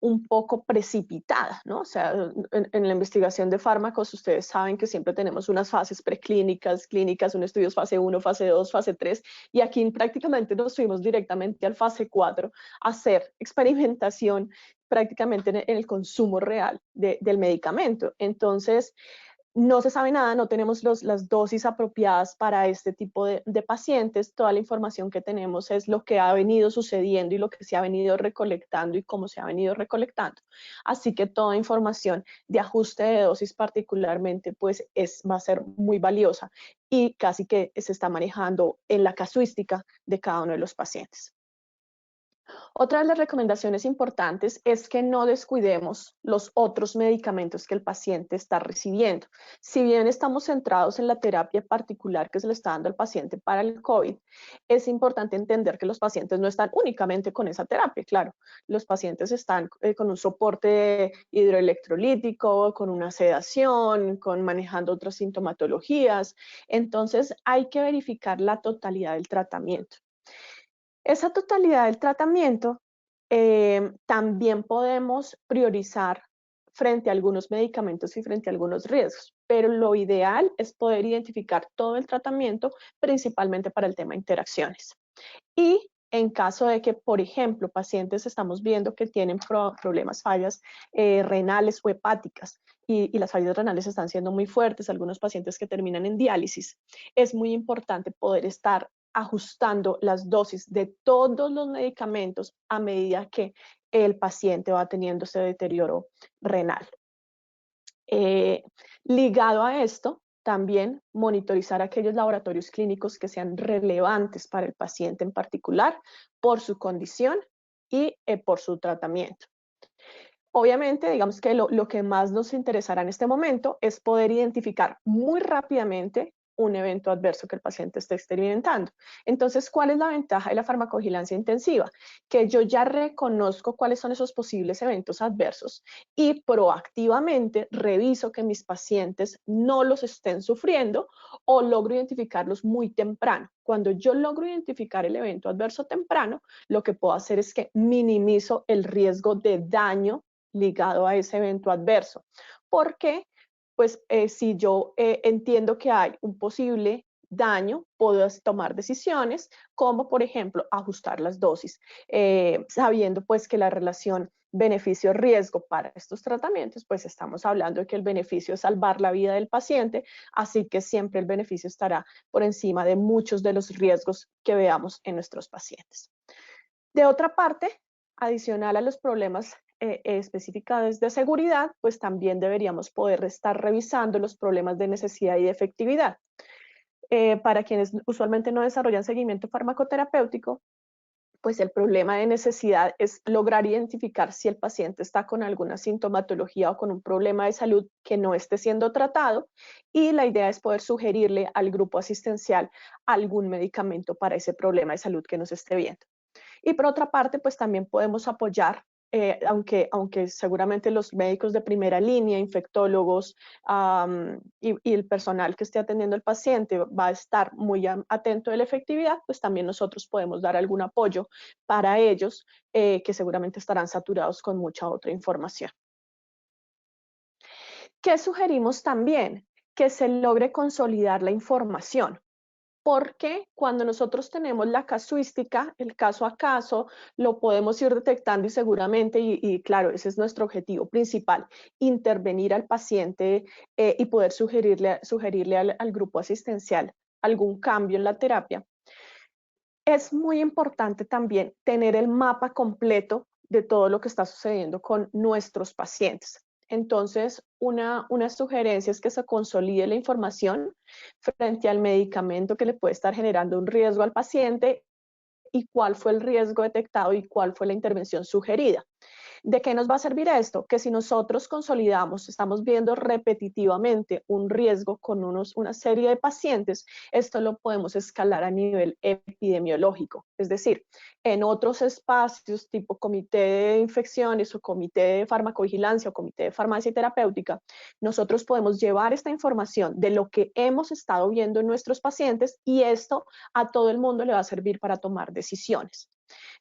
un poco precipitada, ¿no? O sea, en la investigación de fármacos, ustedes saben que siempre tenemos unas fases preclínicas, clínicas, un estudio fase 1, fase 2, fase 3, y aquí prácticamente nos fuimos directamente al fase 4 a hacer experimentación prácticamente en el consumo real del medicamento. Entonces, no se sabe nada, no tenemos las dosis apropiadas para este tipo de pacientes. Toda la información que tenemos es lo que ha venido sucediendo y lo que se ha venido recolectando y cómo se ha venido recolectando. Así que toda información de ajuste de dosis particularmente pues va a ser muy valiosa y casi que se está manejando en la casuística de cada uno de los pacientes. Otra de las recomendaciones importantes es que no descuidemos los otros medicamentos que el paciente está recibiendo. Si bien estamos centrados en la terapia particular que se le está dando al paciente para el COVID, es importante entender que los pacientes no están únicamente con esa terapia, claro. Los pacientes están con un soporte hidroelectrolítico, con una sedación, manejando otras sintomatologías. Entonces, hay que verificar la totalidad del tratamiento. Esa totalidad del tratamiento también podemos priorizar frente a algunos medicamentos y frente a algunos riesgos, pero lo ideal es poder identificar todo el tratamiento, principalmente para el tema de interacciones. Y en caso de que, por ejemplo, pacientes estamos viendo que tienen problemas, fallas renales o hepáticas, y las fallas renales están siendo muy fuertes, algunos pacientes que terminan en diálisis, es muy importante poder estar ajustando las dosis de todos los medicamentos a medida que el paciente va teniendo ese deterioro renal. Ligado a esto, también monitorizar aquellos laboratorios clínicos que sean relevantes para el paciente en particular por su condición y por su tratamiento. Obviamente, digamos que lo que más nos interesará en este momento es poder identificar muy rápidamente un evento adverso que el paciente esté experimentando. Entonces, ¿cuál es la ventaja de la farmacovigilancia intensiva? Que yo ya reconozco cuáles son esos posibles eventos adversos y proactivamente reviso que mis pacientes no los estén sufriendo o logro identificarlos muy temprano. Cuando yo logro identificar el evento adverso temprano, lo que puedo hacer es que minimizo el riesgo de daño ligado a ese evento adverso. Porque, pues, si yo entiendo que hay un posible daño, puedo tomar decisiones como, por ejemplo, ajustar las dosis, sabiendo pues que la relación beneficio-riesgo para estos tratamientos, pues estamos hablando de que el beneficio es salvar la vida del paciente, así que siempre el beneficio estará por encima de muchos de los riesgos que veamos en nuestros pacientes. De otra parte, adicional a los problemas específicos de seguridad, pues también deberíamos poder estar revisando los problemas de necesidad y de efectividad. Para quienes usualmente no desarrollan seguimiento farmacoterapéutico, pues el problema de necesidad es lograr identificar si el paciente está con alguna sintomatología o con un problema de salud que no esté siendo tratado, y la idea es poder sugerirle al grupo asistencial algún medicamento para ese problema de salud que nos esté viendo. Y por otra parte, pues también podemos apoyar, aunque seguramente los médicos de primera línea, infectólogos y el personal que esté atendiendo al paciente va a estar muy atento de la efectividad, pues también nosotros podemos dar algún apoyo para ellos, que seguramente estarán saturados con mucha otra información. ¿Qué sugerimos también? Que se logre consolidar la información. Porque cuando nosotros tenemos la casuística, el caso a caso, lo podemos ir detectando y seguramente, y claro, ese es nuestro objetivo principal, intervenir al paciente y poder sugerirle al grupo asistencial algún cambio en la terapia. Es muy importante también tener el mapa completo de todo lo que está sucediendo con nuestros pacientes. Entonces, una sugerencia es que se consolide la información frente al medicamento que le puede estar generando un riesgo al paciente y cuál fue el riesgo detectado y cuál fue la intervención sugerida. ¿De qué nos va a servir esto? Que si nosotros consolidamos, estamos viendo repetitivamente un riesgo con una serie de pacientes, esto lo podemos escalar a nivel epidemiológico. Es decir, en otros espacios tipo comité de infecciones o comité de farmacovigilancia o comité de farmacia terapéutica, nosotros podemos llevar esta información de lo que hemos estado viendo en nuestros pacientes y esto a todo el mundo le va a servir para tomar decisiones.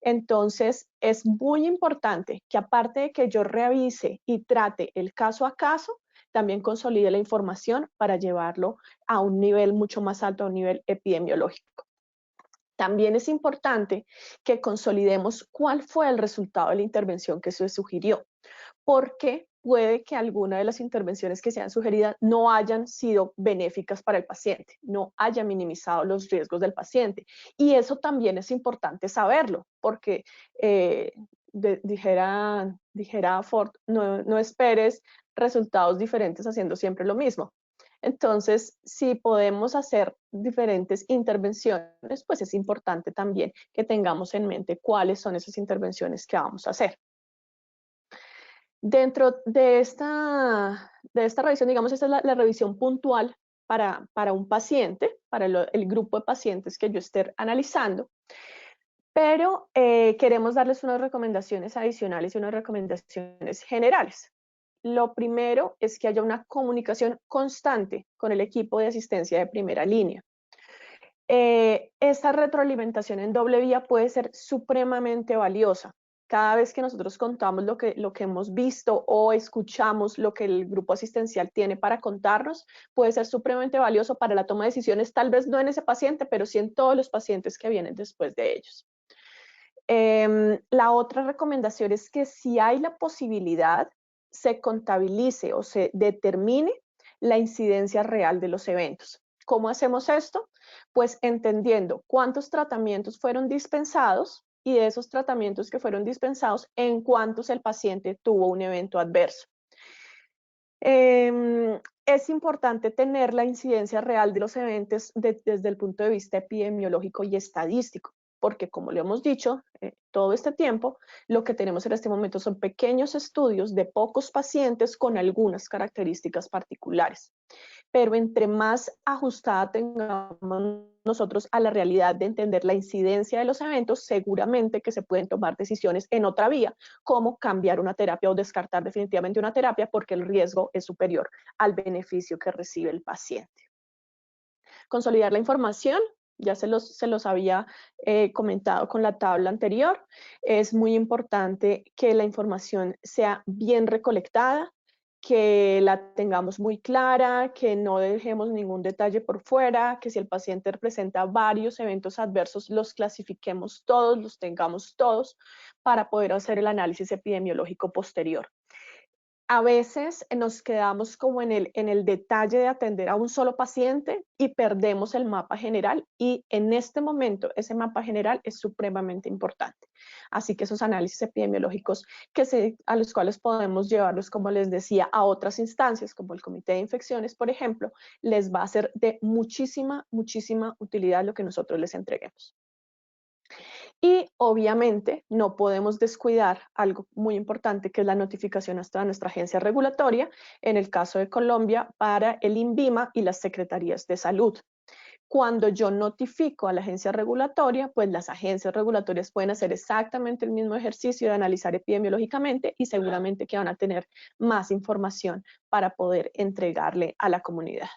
Entonces, es muy importante que aparte de que yo revise y trate el caso a caso, también consolide la información para llevarlo a un nivel mucho más alto, a un nivel epidemiológico. También es importante que consolidemos cuál fue el resultado de la intervención que se sugirió, porque puede que alguna de las intervenciones que sean sugeridas no hayan sido benéficas para el paciente, no haya minimizado los riesgos del paciente. Y eso también es importante saberlo, porque dijera Ford, no esperes resultados diferentes haciendo siempre lo mismo. Entonces, si podemos hacer diferentes intervenciones, pues es importante también que tengamos en mente cuáles son esas intervenciones que vamos a hacer. Dentro de esta revisión, digamos, esta es la revisión puntual para un paciente, para el grupo de pacientes que yo esté analizando, pero queremos darles unas recomendaciones adicionales y unas recomendaciones generales. Lo primero es que haya una comunicación constante con el equipo de asistencia de primera línea. Esta retroalimentación en doble vía puede ser supremamente valiosa. Cada vez que nosotros contamos lo que hemos visto o escuchamos lo que el grupo asistencial tiene para contarnos, puede ser supremamente valioso para la toma de decisiones, tal vez no en ese paciente, pero sí en todos los pacientes que vienen después de ellos. La otra recomendación es que si hay la posibilidad, se contabilice o se determine la incidencia real de los eventos. ¿Cómo hacemos esto? Pues entendiendo cuántos tratamientos fueron dispensados y de esos tratamientos que fueron dispensados, en cuántos el paciente tuvo un evento adverso. Es importante tener la incidencia real de los eventos desde el punto de vista epidemiológico y estadístico, porque como le hemos dicho todo este tiempo, lo que tenemos en este momento son pequeños estudios de pocos pacientes con algunas características particulares. Pero entre más ajustada tengamos nosotros a la realidad de entender la incidencia de los eventos, seguramente que se pueden tomar decisiones en otra vía, como cambiar una terapia o descartar definitivamente una terapia porque el riesgo es superior al beneficio que recibe el paciente. Consolidar la información, ya se los había comentado con la tabla anterior. Es muy importante que la información sea bien recolectada, que la tengamos muy clara, que no dejemos ningún detalle por fuera, que si el paciente presenta varios eventos adversos, los clasifiquemos todos, los tengamos todos, para poder hacer el análisis epidemiológico posterior. A veces nos quedamos como en el detalle de atender a un solo paciente y perdemos el mapa general, y en este momento ese mapa general es supremamente importante. Así que esos análisis epidemiológicos a los cuales podemos llevarlos, como les decía, a otras instancias como el Comité de Infecciones, por ejemplo, les va a ser de muchísima, muchísima utilidad lo que nosotros les entreguemos. Y obviamente no podemos descuidar algo muy importante, que es la notificación hasta nuestra agencia regulatoria, en el caso de Colombia, para el INVIMA y las secretarías de salud. Cuando yo notifico a la agencia regulatoria, pues las agencias regulatorias pueden hacer exactamente el mismo ejercicio de analizar epidemiológicamente y seguramente que van a tener más información para poder entregarle a la comunidad.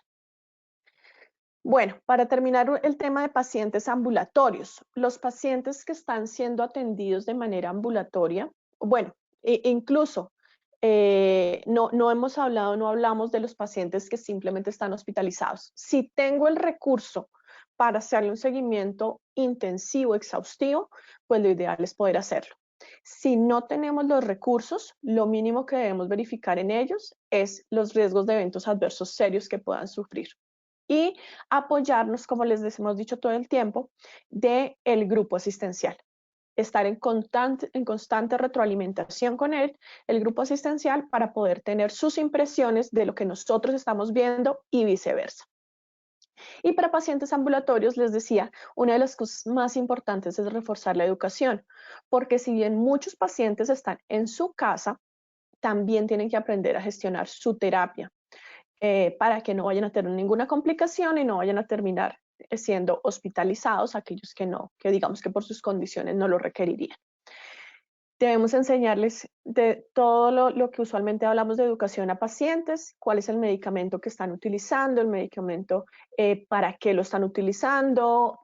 Bueno, para terminar el tema de pacientes ambulatorios, los pacientes que están siendo atendidos de manera ambulatoria, bueno, incluso no hablamos de los pacientes que simplemente están hospitalizados. Si tengo el recurso para hacerle un seguimiento intensivo, exhaustivo, pues lo ideal es poder hacerlo. Si no tenemos los recursos, lo mínimo que debemos verificar en ellos es los riesgos de eventos adversos serios que puedan sufrir. Y apoyarnos, como les hemos dicho todo el tiempo, del grupo asistencial. Estar en constante retroalimentación con el grupo asistencial para poder tener sus impresiones de lo que nosotros estamos viendo y viceversa. Y para pacientes ambulatorios, les decía, una de las cosas más importantes es reforzar la educación, porque si bien muchos pacientes están en su casa, también tienen que aprender a gestionar su terapia, para que no vayan a tener ninguna complicación y no vayan a terminar siendo hospitalizados aquellos que digamos que por sus condiciones no lo requerirían. Debemos enseñarles de todo lo que usualmente hablamos de educación a pacientes, cuál es el medicamento que están utilizando, el medicamento para qué lo están utilizando,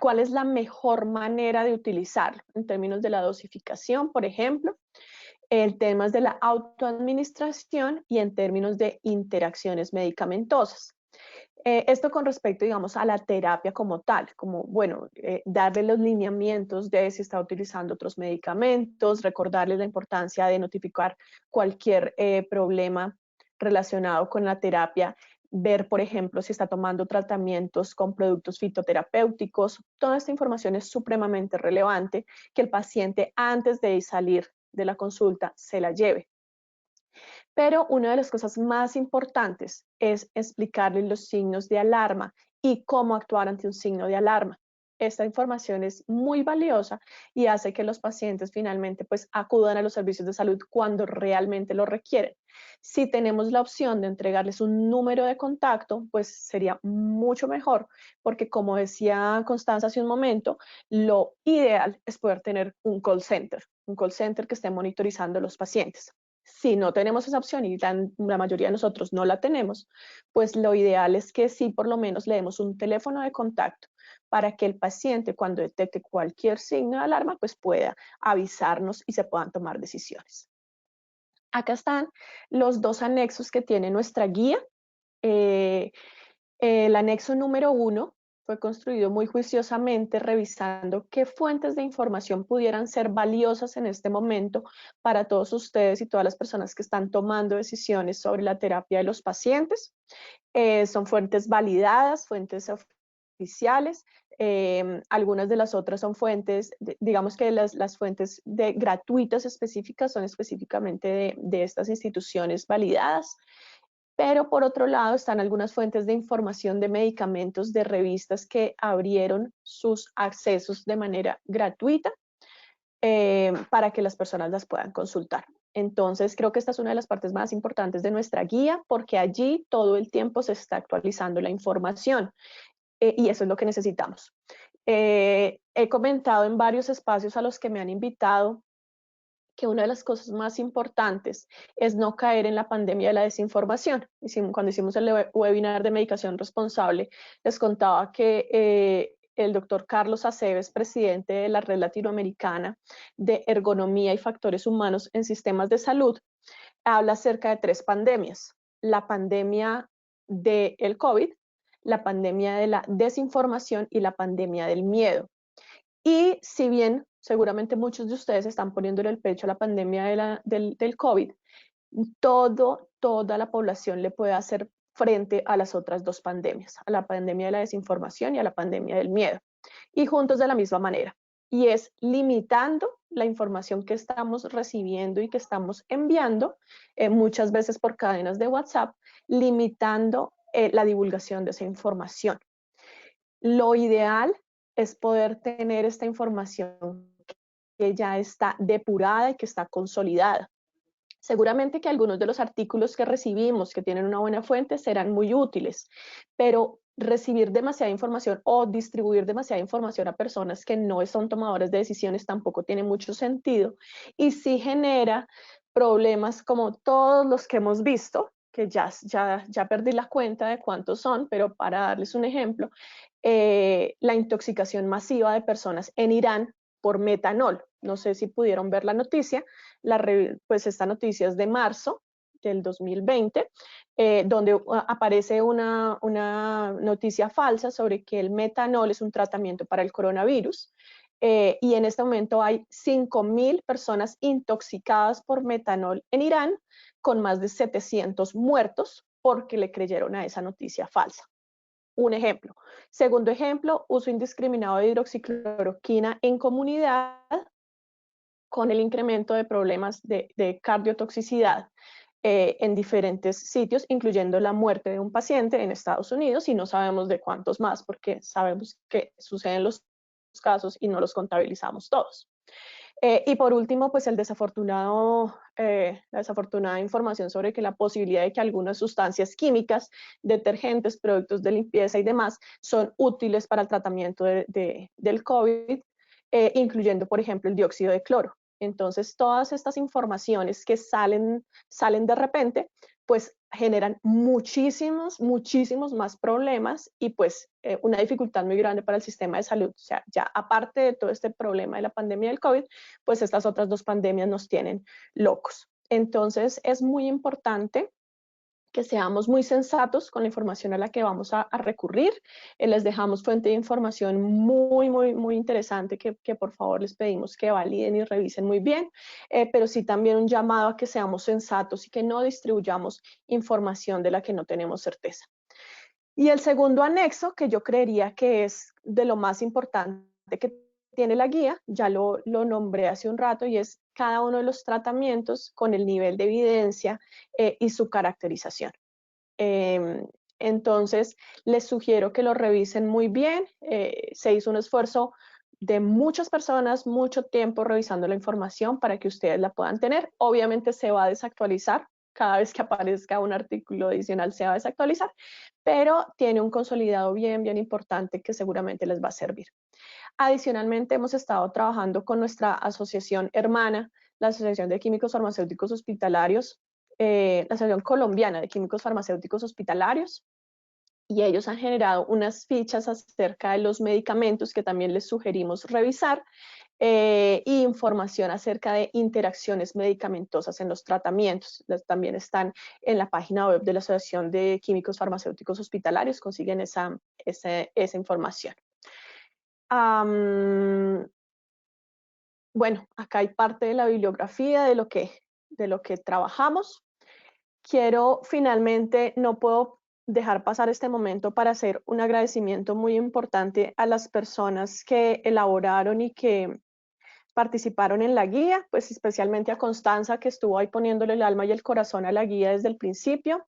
cuál es la mejor manera de utilizarlo en términos de la dosificación, por ejemplo, en temas de la autoadministración y en términos de interacciones medicamentosas. Esto con respecto, digamos, a la terapia como tal, como, bueno, darle los lineamientos de si está utilizando otros medicamentos, recordarles la importancia de notificar cualquier problema relacionado con la terapia, ver, por ejemplo, si está tomando tratamientos con productos fitoterapéuticos. Toda esta información es supremamente relevante, que el paciente antes de salir de la consulta se la lleve. Pero una de las cosas más importantes es explicarles los signos de alarma y cómo actuar ante un signo de alarma. Esta información es muy valiosa y hace que los pacientes finalmente pues acudan a los servicios de salud cuando realmente lo requieren. Si tenemos la opción de entregarles un número de contacto, pues sería mucho mejor, porque como decía Constanza hace un momento, lo ideal es poder tener un call center que esté monitorizando a los pacientes. Si no tenemos esa opción y la mayoría de nosotros no la tenemos, pues lo ideal es que sí por lo menos le demos un teléfono de contacto para que el paciente, cuando detecte cualquier signo de alarma, pues pueda avisarnos y se puedan tomar decisiones. Acá están los dos anexos que tiene nuestra guía. El anexo número 1 fue construido muy juiciosamente, revisando qué fuentes de información pudieran ser valiosas en este momento para todos ustedes y todas las personas que están tomando decisiones sobre la terapia de los pacientes. Son fuentes validadas, fuentes oficiales. Algunas de las otras son fuentes, digamos que las fuentes gratuitas específicas son específicamente de estas instituciones validadas. Pero por otro lado están algunas fuentes de información de medicamentos de revistas que abrieron sus accesos de manera gratuita para que las personas las puedan consultar. Entonces creo que esta es una de las partes más importantes de nuestra guía, porque allí todo el tiempo se está actualizando la información y eso es lo que necesitamos. He comentado en varios espacios a los que me han invitado que una de las cosas más importantes es no caer en la pandemia de la desinformación. Cuando hicimos el webinar de medicación responsable, les contaba que el doctor Carlos Aceves, presidente de la Red Latinoamericana de Ergonomía y Factores Humanos en Sistemas de Salud, habla acerca de 3 pandemias. La pandemia del COVID, la pandemia de la desinformación y la pandemia del miedo. Y si bien seguramente muchos de ustedes están poniéndole el pecho a la pandemia del COVID, toda la población le puede hacer frente a las otras 2 pandemias, a la pandemia de la desinformación y a la pandemia del miedo, y juntos de la misma manera. Y es limitando la información que estamos recibiendo y que estamos enviando, muchas veces por cadenas de WhatsApp, limitando la divulgación de esa información. Lo ideal es poder tener esta información que ya está depurada y que está consolidada. Seguramente que algunos de los artículos que recibimos que tienen una buena fuente serán muy útiles, pero recibir demasiada información o distribuir demasiada información a personas que no son tomadores de decisiones tampoco tiene mucho sentido y sí genera problemas como todos los que hemos visto, que ya perdí la cuenta de cuántos son, pero para darles un ejemplo, la intoxicación masiva de personas en Irán por metanol. No sé si pudieron ver la noticia, pues esta noticia es de marzo del 2020, donde aparece una noticia falsa sobre que el metanol es un tratamiento para el coronavirus. Y en este momento hay 5.000 personas intoxicadas por metanol en Irán, con más de 700 muertos porque le creyeron a esa noticia falsa. Un ejemplo. Segundo ejemplo, uso indiscriminado de hidroxicloroquina en comunidad con el incremento de problemas de cardiotoxicidad en diferentes sitios, incluyendo la muerte de un paciente en Estados Unidos, y no sabemos de cuántos más, porque sabemos que suceden los casos y no los contabilizamos todos. Y por último, pues la desafortunada información sobre que la posibilidad de que algunas sustancias químicas, detergentes, productos de limpieza y demás son útiles para el tratamiento del COVID, incluyendo, por ejemplo, el dióxido de cloro. Entonces, todas estas informaciones que salen de repente, pues generan muchísimos más problemas y pues una dificultad muy grande para el sistema de salud. O sea, ya aparte de todo este problema de la pandemia del COVID, pues estas otras 2 pandemias nos tienen locos. Entonces, es muy importante que seamos muy sensatos con la información a la que vamos a recurrir. Les dejamos fuente de información muy interesante que por favor les pedimos que validen y revisen muy bien, pero sí también un llamado a que seamos sensatos y que no distribuyamos información de la que no tenemos certeza. Y el segundo anexo, que yo creería que es de lo más importante que tiene la guía, ya lo nombré hace un rato, y es cada uno de los tratamientos con el nivel de evidencia y su caracterización. Entonces, les sugiero que lo revisen muy bien. Se hizo un esfuerzo de muchas personas, mucho tiempo revisando la información para que ustedes la puedan tener. Obviamente se va a desactualizar. Cada vez que aparezca un artículo adicional se va a desactualizar, pero tiene un consolidado bien importante que seguramente les va a servir. Adicionalmente, hemos estado trabajando con nuestra asociación hermana, la Asociación de Químicos Farmacéuticos Hospitalarios, la Asociación Colombiana de Químicos Farmacéuticos Hospitalarios, y ellos han generado unas fichas acerca de los medicamentos que también les sugerimos revisar, y información acerca de interacciones medicamentosas en los tratamientos. También están en la página web de la Asociación de Químicos Farmacéuticos Hospitalarios, consiguen esa información. Bueno, acá hay parte de la bibliografía de lo que trabajamos. Quiero finalmente, no puedo dejar pasar este momento para hacer un agradecimiento muy importante a las personas que elaboraron y que participaron en la guía, pues especialmente a Constanza, que estuvo ahí poniéndole el alma y el corazón a la guía desde el principio.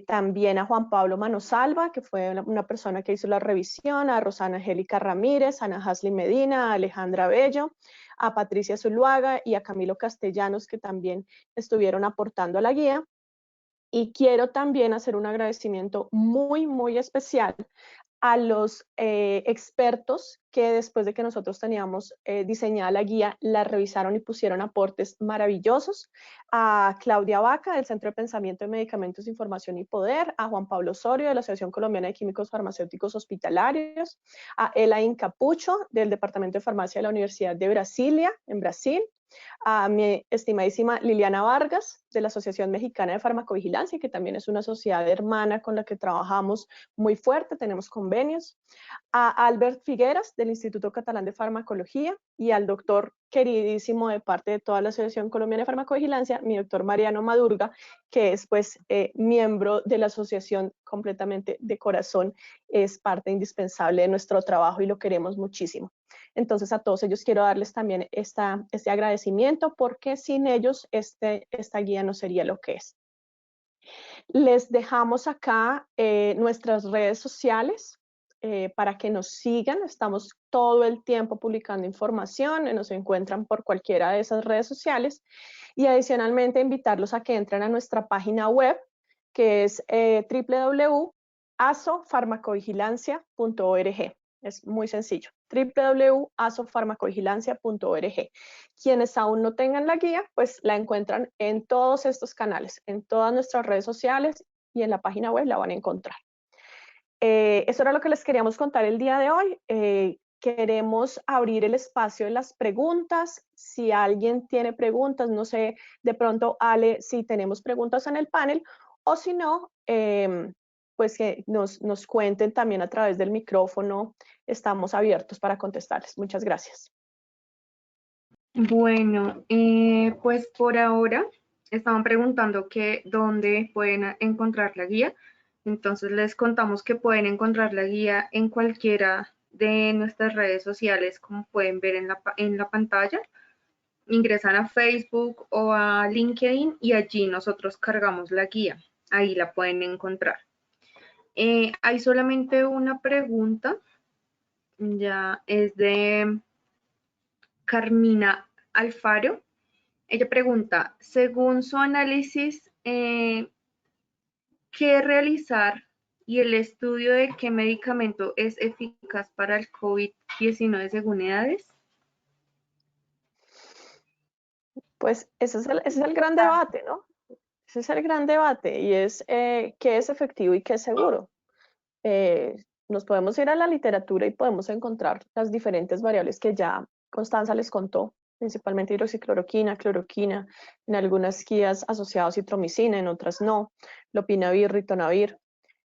También a Juan Pablo Manosalva, que fue una persona que hizo la revisión, a Rosana Angélica Ramírez, a Ana Hasley Medina, a Alejandra Bello, a Patricia Zuluaga y a Camilo Castellanos, que también estuvieron aportando a la guía. Y quiero también hacer un agradecimiento muy, muy especial a los expertos que después de que nosotros teníamos diseñada la guía, la revisaron y pusieron aportes maravillosos. A Claudia Vaca, del Centro de Pensamiento de Medicamentos, Información y Poder, a Juan Pablo Osorio, de la Asociación Colombiana de Químicos Farmacéuticos Hospitalarios, a Elaine Capucho, del Departamento de Farmacia de la Universidad de Brasilia, en Brasil, a mi estimadísima Liliana Vargas, de la Asociación Mexicana de Farmacovigilancia, que también es una sociedad hermana con la que trabajamos muy fuerte, tenemos convenios, a Albert Figueras, del Instituto Catalán de Farmacología, y al doctor queridísimo de parte de toda la Asociación Colombiana de Farmacovigilancia, mi doctor Mariano Madurga, que es pues miembro de la asociación completamente de corazón, es parte indispensable de nuestro trabajo y lo queremos muchísimo. Entonces a todos ellos quiero darles también este agradecimiento, porque sin ellos esta guía no sería lo que es. Les dejamos acá nuestras redes sociales para que nos sigan. Estamos todo el tiempo publicando información, nos encuentran por cualquiera de esas redes sociales. Y adicionalmente invitarlos a que entren a nuestra página web, que es www.asofarmacovigilancia.org. Es muy sencillo, www.asofarmacovigilancia.org. Quienes aún no tengan la guía, pues la encuentran en todos estos canales, en todas nuestras redes sociales y en la página web la van a encontrar. Eso era lo que les queríamos contar el día de hoy. Queremos abrir el espacio de las preguntas. Si alguien tiene preguntas, no sé, de pronto, Ale, si tenemos preguntas en el panel, o si no, pues que nos cuenten también a través del micrófono. Estamos abiertos para contestarles. Muchas gracias. Bueno, pues por ahora estaban preguntando que dónde pueden encontrar la guía. Entonces les contamos que pueden encontrar la guía en cualquiera de nuestras redes sociales, como pueden ver en la pantalla. Ingresan a Facebook o a LinkedIn y allí nosotros cargamos la guía. Ahí la pueden encontrar. Hay solamente una pregunta, ya es de Carmina Alfaro. Ella pregunta, según su análisis, ¿qué realizar y el estudio de qué medicamento es eficaz para el COVID-19 según edades? Pues ese es el gran debate, ¿no? Ese es el gran debate, y es qué es efectivo y qué es seguro. Nos podemos ir a la literatura y podemos encontrar las diferentes variables que ya Constanza les contó, principalmente hidroxicloroquina, cloroquina, en algunas guías asociados citromicina, en otras no, lopinavir, ritonavir.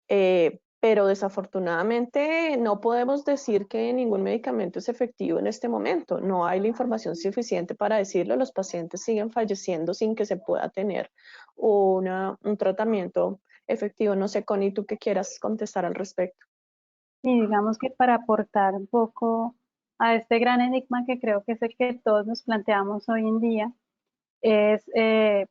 Pero desafortunadamente no podemos decir que ningún medicamento es efectivo en este momento. No hay la información suficiente para decirlo. Los pacientes siguen falleciendo sin que se pueda tener un tratamiento efectivo. No sé, Connie, tú qué quieras contestar al respecto. Y digamos que para aportar un poco a este gran enigma que creo que es el que todos nos planteamos hoy en día, es,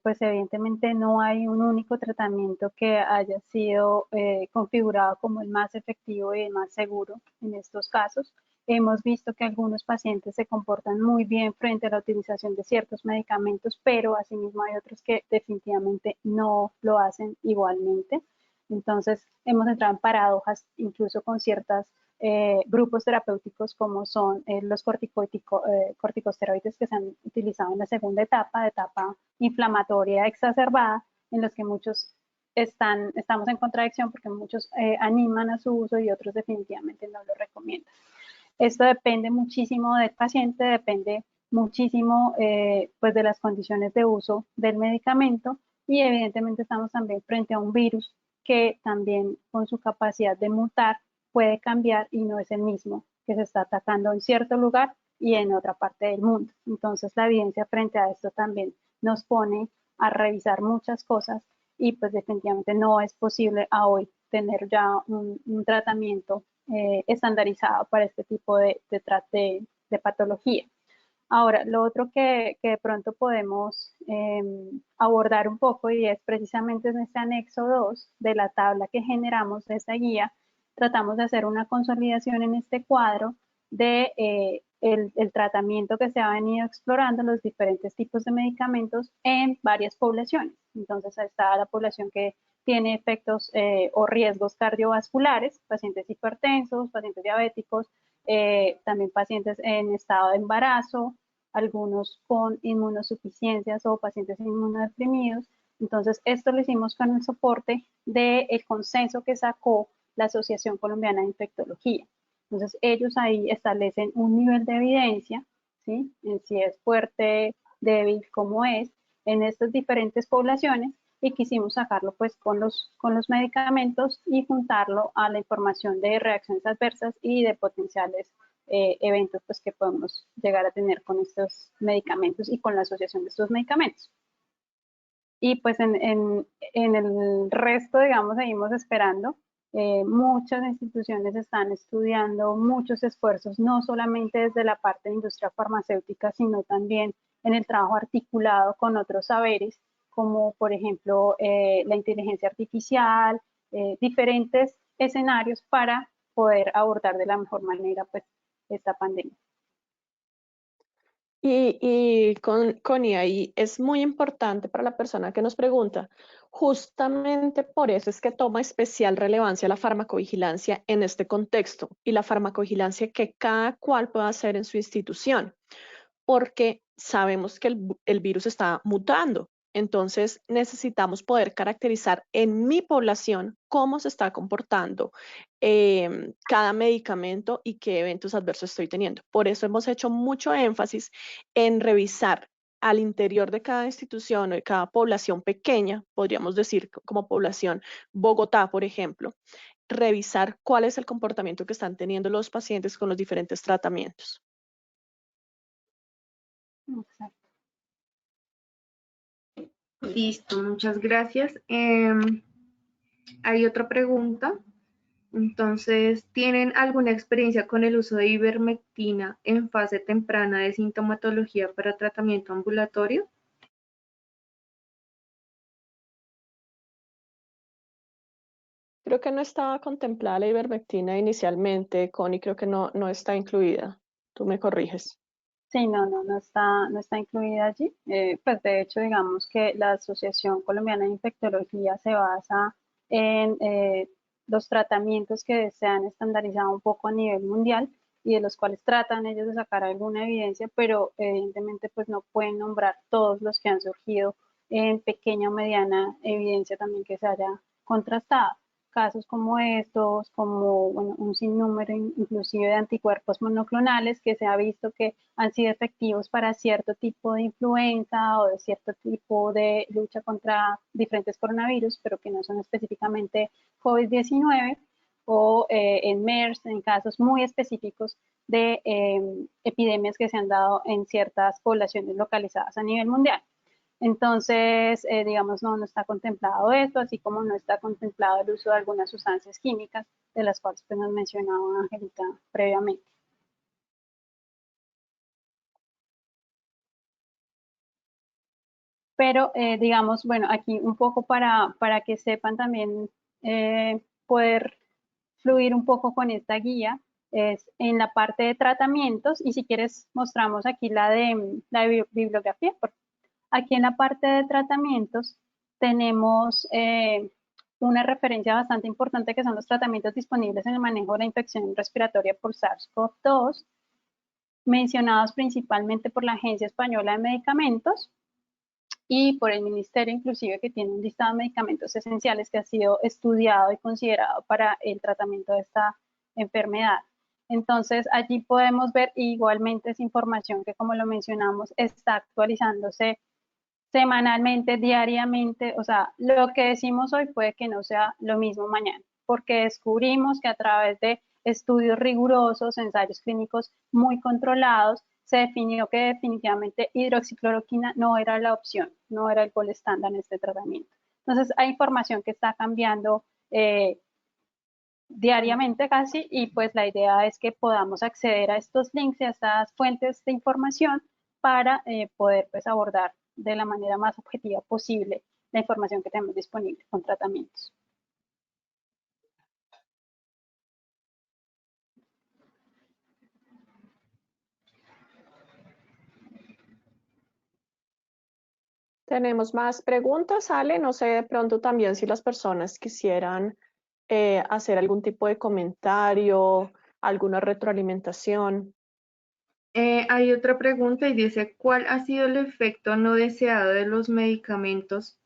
pues evidentemente no hay un único tratamiento que haya sido configurado como el más efectivo y el más seguro en estos casos. Hemos visto que algunos pacientes se comportan muy bien frente a la utilización de ciertos medicamentos, pero asimismo hay otros que definitivamente no lo hacen igualmente. Entonces hemos entrado en paradojas incluso con ciertos grupos terapéuticos como son los corticosteroides que se han utilizado en la segunda etapa inflamatoria exacerbada, en los que muchos estamos en contradicción porque muchos animan a su uso y otros definitivamente no lo recomiendan. Esto depende muchísimo del paciente, depende muchísimo pues de las condiciones de uso del medicamento y evidentemente estamos también frente a un virus que también con su capacidad de mutar puede cambiar y no es el mismo que se está atacando en cierto lugar y en otra parte del mundo. Entonces la evidencia frente a esto también nos pone a revisar muchas cosas y pues definitivamente no es posible a hoy tener ya un tratamiento estandarizado para este tipo de patología. Ahora, lo otro que de pronto podemos abordar un poco y es precisamente en este anexo 2 de la tabla que generamos de esta guía, tratamos de hacer una consolidación en este cuadro de el tratamiento que se ha venido explorando, los diferentes tipos de medicamentos en varias poblaciones. Entonces está la población que tiene efectos o riesgos cardiovasculares, pacientes hipertensos, pacientes diabéticos, también pacientes en estado de embarazo, algunos con inmunosuficiencias o pacientes inmunodeprimidos. Entonces, esto lo hicimos con el soporte del consenso que sacó la Asociación Colombiana de Infectología. Entonces, ellos ahí establecen un nivel de evidencia, ¿sí? En si es fuerte, débil, cómo es, en estas diferentes poblaciones y quisimos sacarlo pues con los medicamentos y juntarlo a la información de reacciones adversas y de potenciales eventos pues, que podemos llegar a tener con estos medicamentos y con la asociación de estos medicamentos. Y pues en el resto, digamos, seguimos esperando. Muchas instituciones están estudiando muchos esfuerzos, no solamente desde la parte de industria farmacéutica, sino también en el trabajo articulado con otros saberes, como por ejemplo la inteligencia artificial, diferentes escenarios para poder abordar de la mejor manera pues, esta pandemia. Y Connie, ahí es muy importante para la persona que nos pregunta. Justamente por eso es que toma especial relevancia la farmacovigilancia en este contexto y la farmacovigilancia que cada cual pueda hacer en su institución, porque sabemos que el virus está mutando. Entonces necesitamos poder caracterizar en mi población cómo se está comportando cada medicamento y qué eventos adversos estoy teniendo. Por eso hemos hecho mucho énfasis en revisar al interior de cada institución o de cada población pequeña, podríamos decir como población Bogotá, por ejemplo, revisar cuál es el comportamiento que están teniendo los pacientes con los diferentes tratamientos. Exacto. Listo, muchas gracias. Hay otra pregunta. Entonces, ¿tienen alguna experiencia con el uso de ivermectina en fase temprana de sintomatología para tratamiento ambulatorio? Creo que no estaba contemplada la ivermectina inicialmente, Connie, creo que no está incluida. Tú me corriges. Sí, no está incluida allí. Pues de hecho, digamos que la Asociación Colombiana de Infectología se basa en los tratamientos que se han estandarizado un poco a nivel mundial y de los cuales tratan ellos de sacar alguna evidencia, pero evidentemente pues no pueden nombrar todos los que han surgido en pequeña o mediana evidencia también que se haya contrastado. Casos como estos, como bueno, un sinnúmero inclusive de anticuerpos monoclonales que se ha visto que han sido efectivos para cierto tipo de influenza o de cierto tipo de lucha contra diferentes coronavirus, pero que no son específicamente COVID-19 o en MERS, en casos muy específicos de epidemias que se han dado en ciertas poblaciones localizadas a nivel mundial. Entonces, digamos, no está contemplado esto, así como no está contemplado el uso de algunas sustancias químicas, de las cuales pues, nos mencionaba Angelita previamente. Pero, digamos, bueno, aquí un poco para que sepan también poder fluir un poco con esta guía, es en la parte de tratamientos, y si quieres mostramos aquí la bibliografía, aquí en la parte de tratamientos tenemos una referencia bastante importante que son los tratamientos disponibles en el manejo de la infección respiratoria por SARS-CoV-2, mencionados principalmente por la Agencia Española de Medicamentos y por el Ministerio inclusive, que tiene un listado de medicamentos esenciales que ha sido estudiado y considerado para el tratamiento de esta enfermedad. Entonces allí podemos ver igualmente esa información que, como lo mencionamos, está actualizándose semanalmente, diariamente. O sea, lo que decimos hoy puede que no sea lo mismo mañana, porque descubrimos que a través de estudios rigurosos, ensayos clínicos muy controlados, se definió que definitivamente hidroxicloroquina no era la opción, no era el gol estándar en este tratamiento. Entonces, hay información que está cambiando diariamente casi, y pues la idea es que podamos acceder a estos links y a estas fuentes de información para poder pues abordar de la manera más objetiva posible la información que tenemos disponible con tratamientos. Tenemos más preguntas, Ale. No sé de pronto también si las personas quisieran hacer algún tipo de comentario, alguna retroalimentación. Hay otra pregunta y dice, ¿cuál ha sido el efecto no deseado de los medicamentos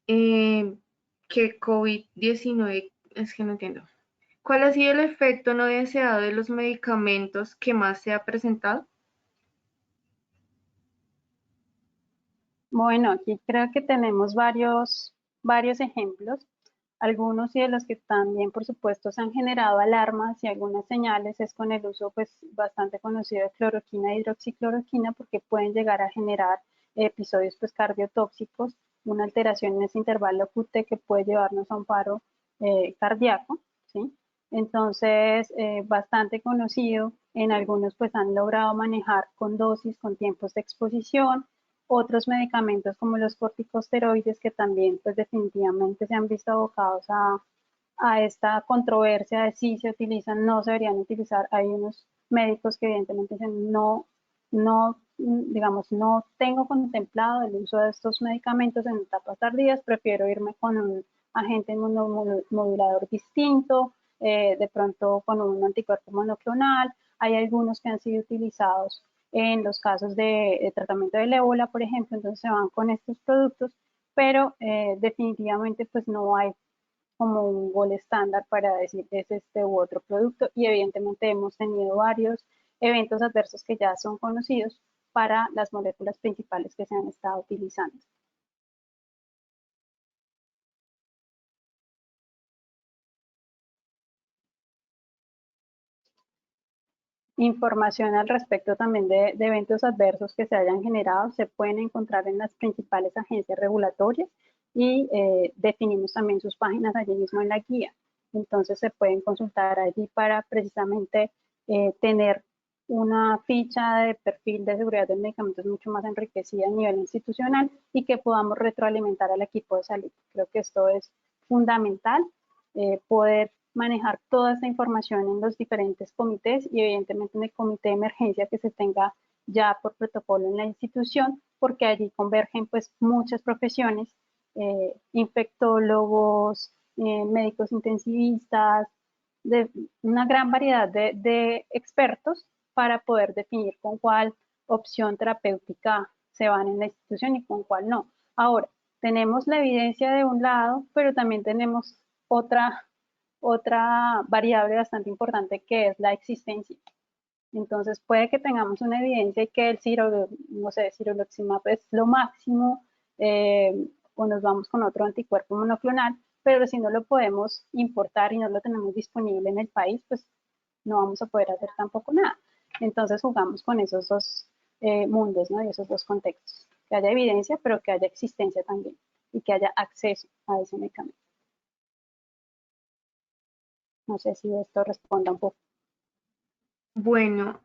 que COVID-19, es que no entiendo. ¿Cuál ha sido el efecto no deseado de los medicamentos que más se ha presentado? Bueno, aquí creo que tenemos varios ejemplos. Algunos y de los que también, por supuesto, se han generado alarmas y algunas señales es con el uso pues bastante conocido de cloroquina e hidroxicloroquina, porque pueden llegar a generar episodios pues cardiotóxicos, una alteración en ese intervalo QT que puede llevarnos a un paro cardíaco, ¿sí? Entonces, bastante conocido. En algunos pues han logrado manejar con dosis, con tiempos de exposición. Otros medicamentos como los corticosteroides, que también pues definitivamente se han visto abocados a esta controversia de si se utilizan, no se deberían utilizar. Hay unos médicos que evidentemente dicen digamos, no tengo contemplado el uso de estos medicamentos en etapas tardías, prefiero irme con un agente inmunomodulador distinto, de pronto con un anticuerpo monoclonal. Hay algunos que han sido utilizados en los casos de tratamiento del ébola, por ejemplo, entonces se van con estos productos, pero definitivamente pues no hay como un gol estándar para decir es este u otro producto, y evidentemente hemos tenido varios eventos adversos que ya son conocidos para las moléculas principales que se han estado utilizando. Información al respecto también de eventos adversos que se hayan generado se pueden encontrar en las principales agencias regulatorias, y definimos también sus páginas allí mismo en la guía. Entonces se pueden consultar allí para precisamente tener una ficha de perfil de seguridad de medicamentos mucho más enriquecida a nivel institucional y que podamos retroalimentar al equipo de salud. Creo que esto es fundamental, poder manejar toda esta información en los diferentes comités y evidentemente en el comité de emergencia que se tenga ya por protocolo en la institución, porque allí convergen pues muchas profesiones, infectólogos, médicos intensivistas, de una gran variedad de expertos para poder definir con cuál opción terapéutica se van en la institución y con cuál no. Ahora, tenemos la evidencia de un lado, pero también tenemos otra variable bastante importante, que es la existencia. Entonces puede que tengamos una evidencia y que el siroliximab es lo máximo, o nos vamos con otro anticuerpo monoclonal, pero si no lo podemos importar y no lo tenemos disponible en el país, pues no vamos a poder hacer tampoco nada. Entonces jugamos con esos dos mundos, ¿no? Y esos dos contextos, que haya evidencia, pero que haya existencia también y que haya acceso a ese medicamento. No sé si esto responda un poco. Bueno,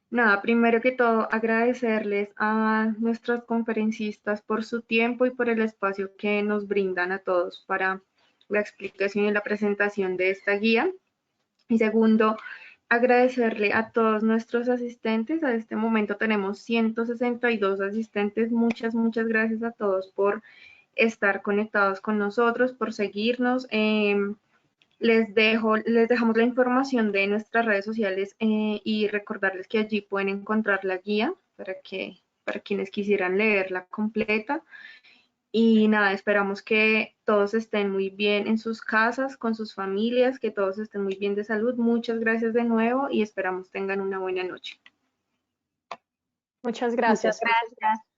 nada, primero que todo agradecerles a nuestros conferencistas por su tiempo y por el espacio que nos brindan a todos para la explicación y la presentación de esta guía. Y segundo, agradecerle a todos nuestros asistentes. A este momento tenemos 162 asistentes. Muchas gracias a todos por estar conectados con nosotros, por seguirnos. Les dejamos la información de nuestras redes sociales y recordarles que allí pueden encontrar la guía para quienes quisieran leerla completa. Y nada, esperamos que todos estén muy bien en sus casas, con sus familias, que todos estén muy bien de salud. Muchas gracias de nuevo y esperamos tengan una buena noche. Muchas Muchas gracias. gracias.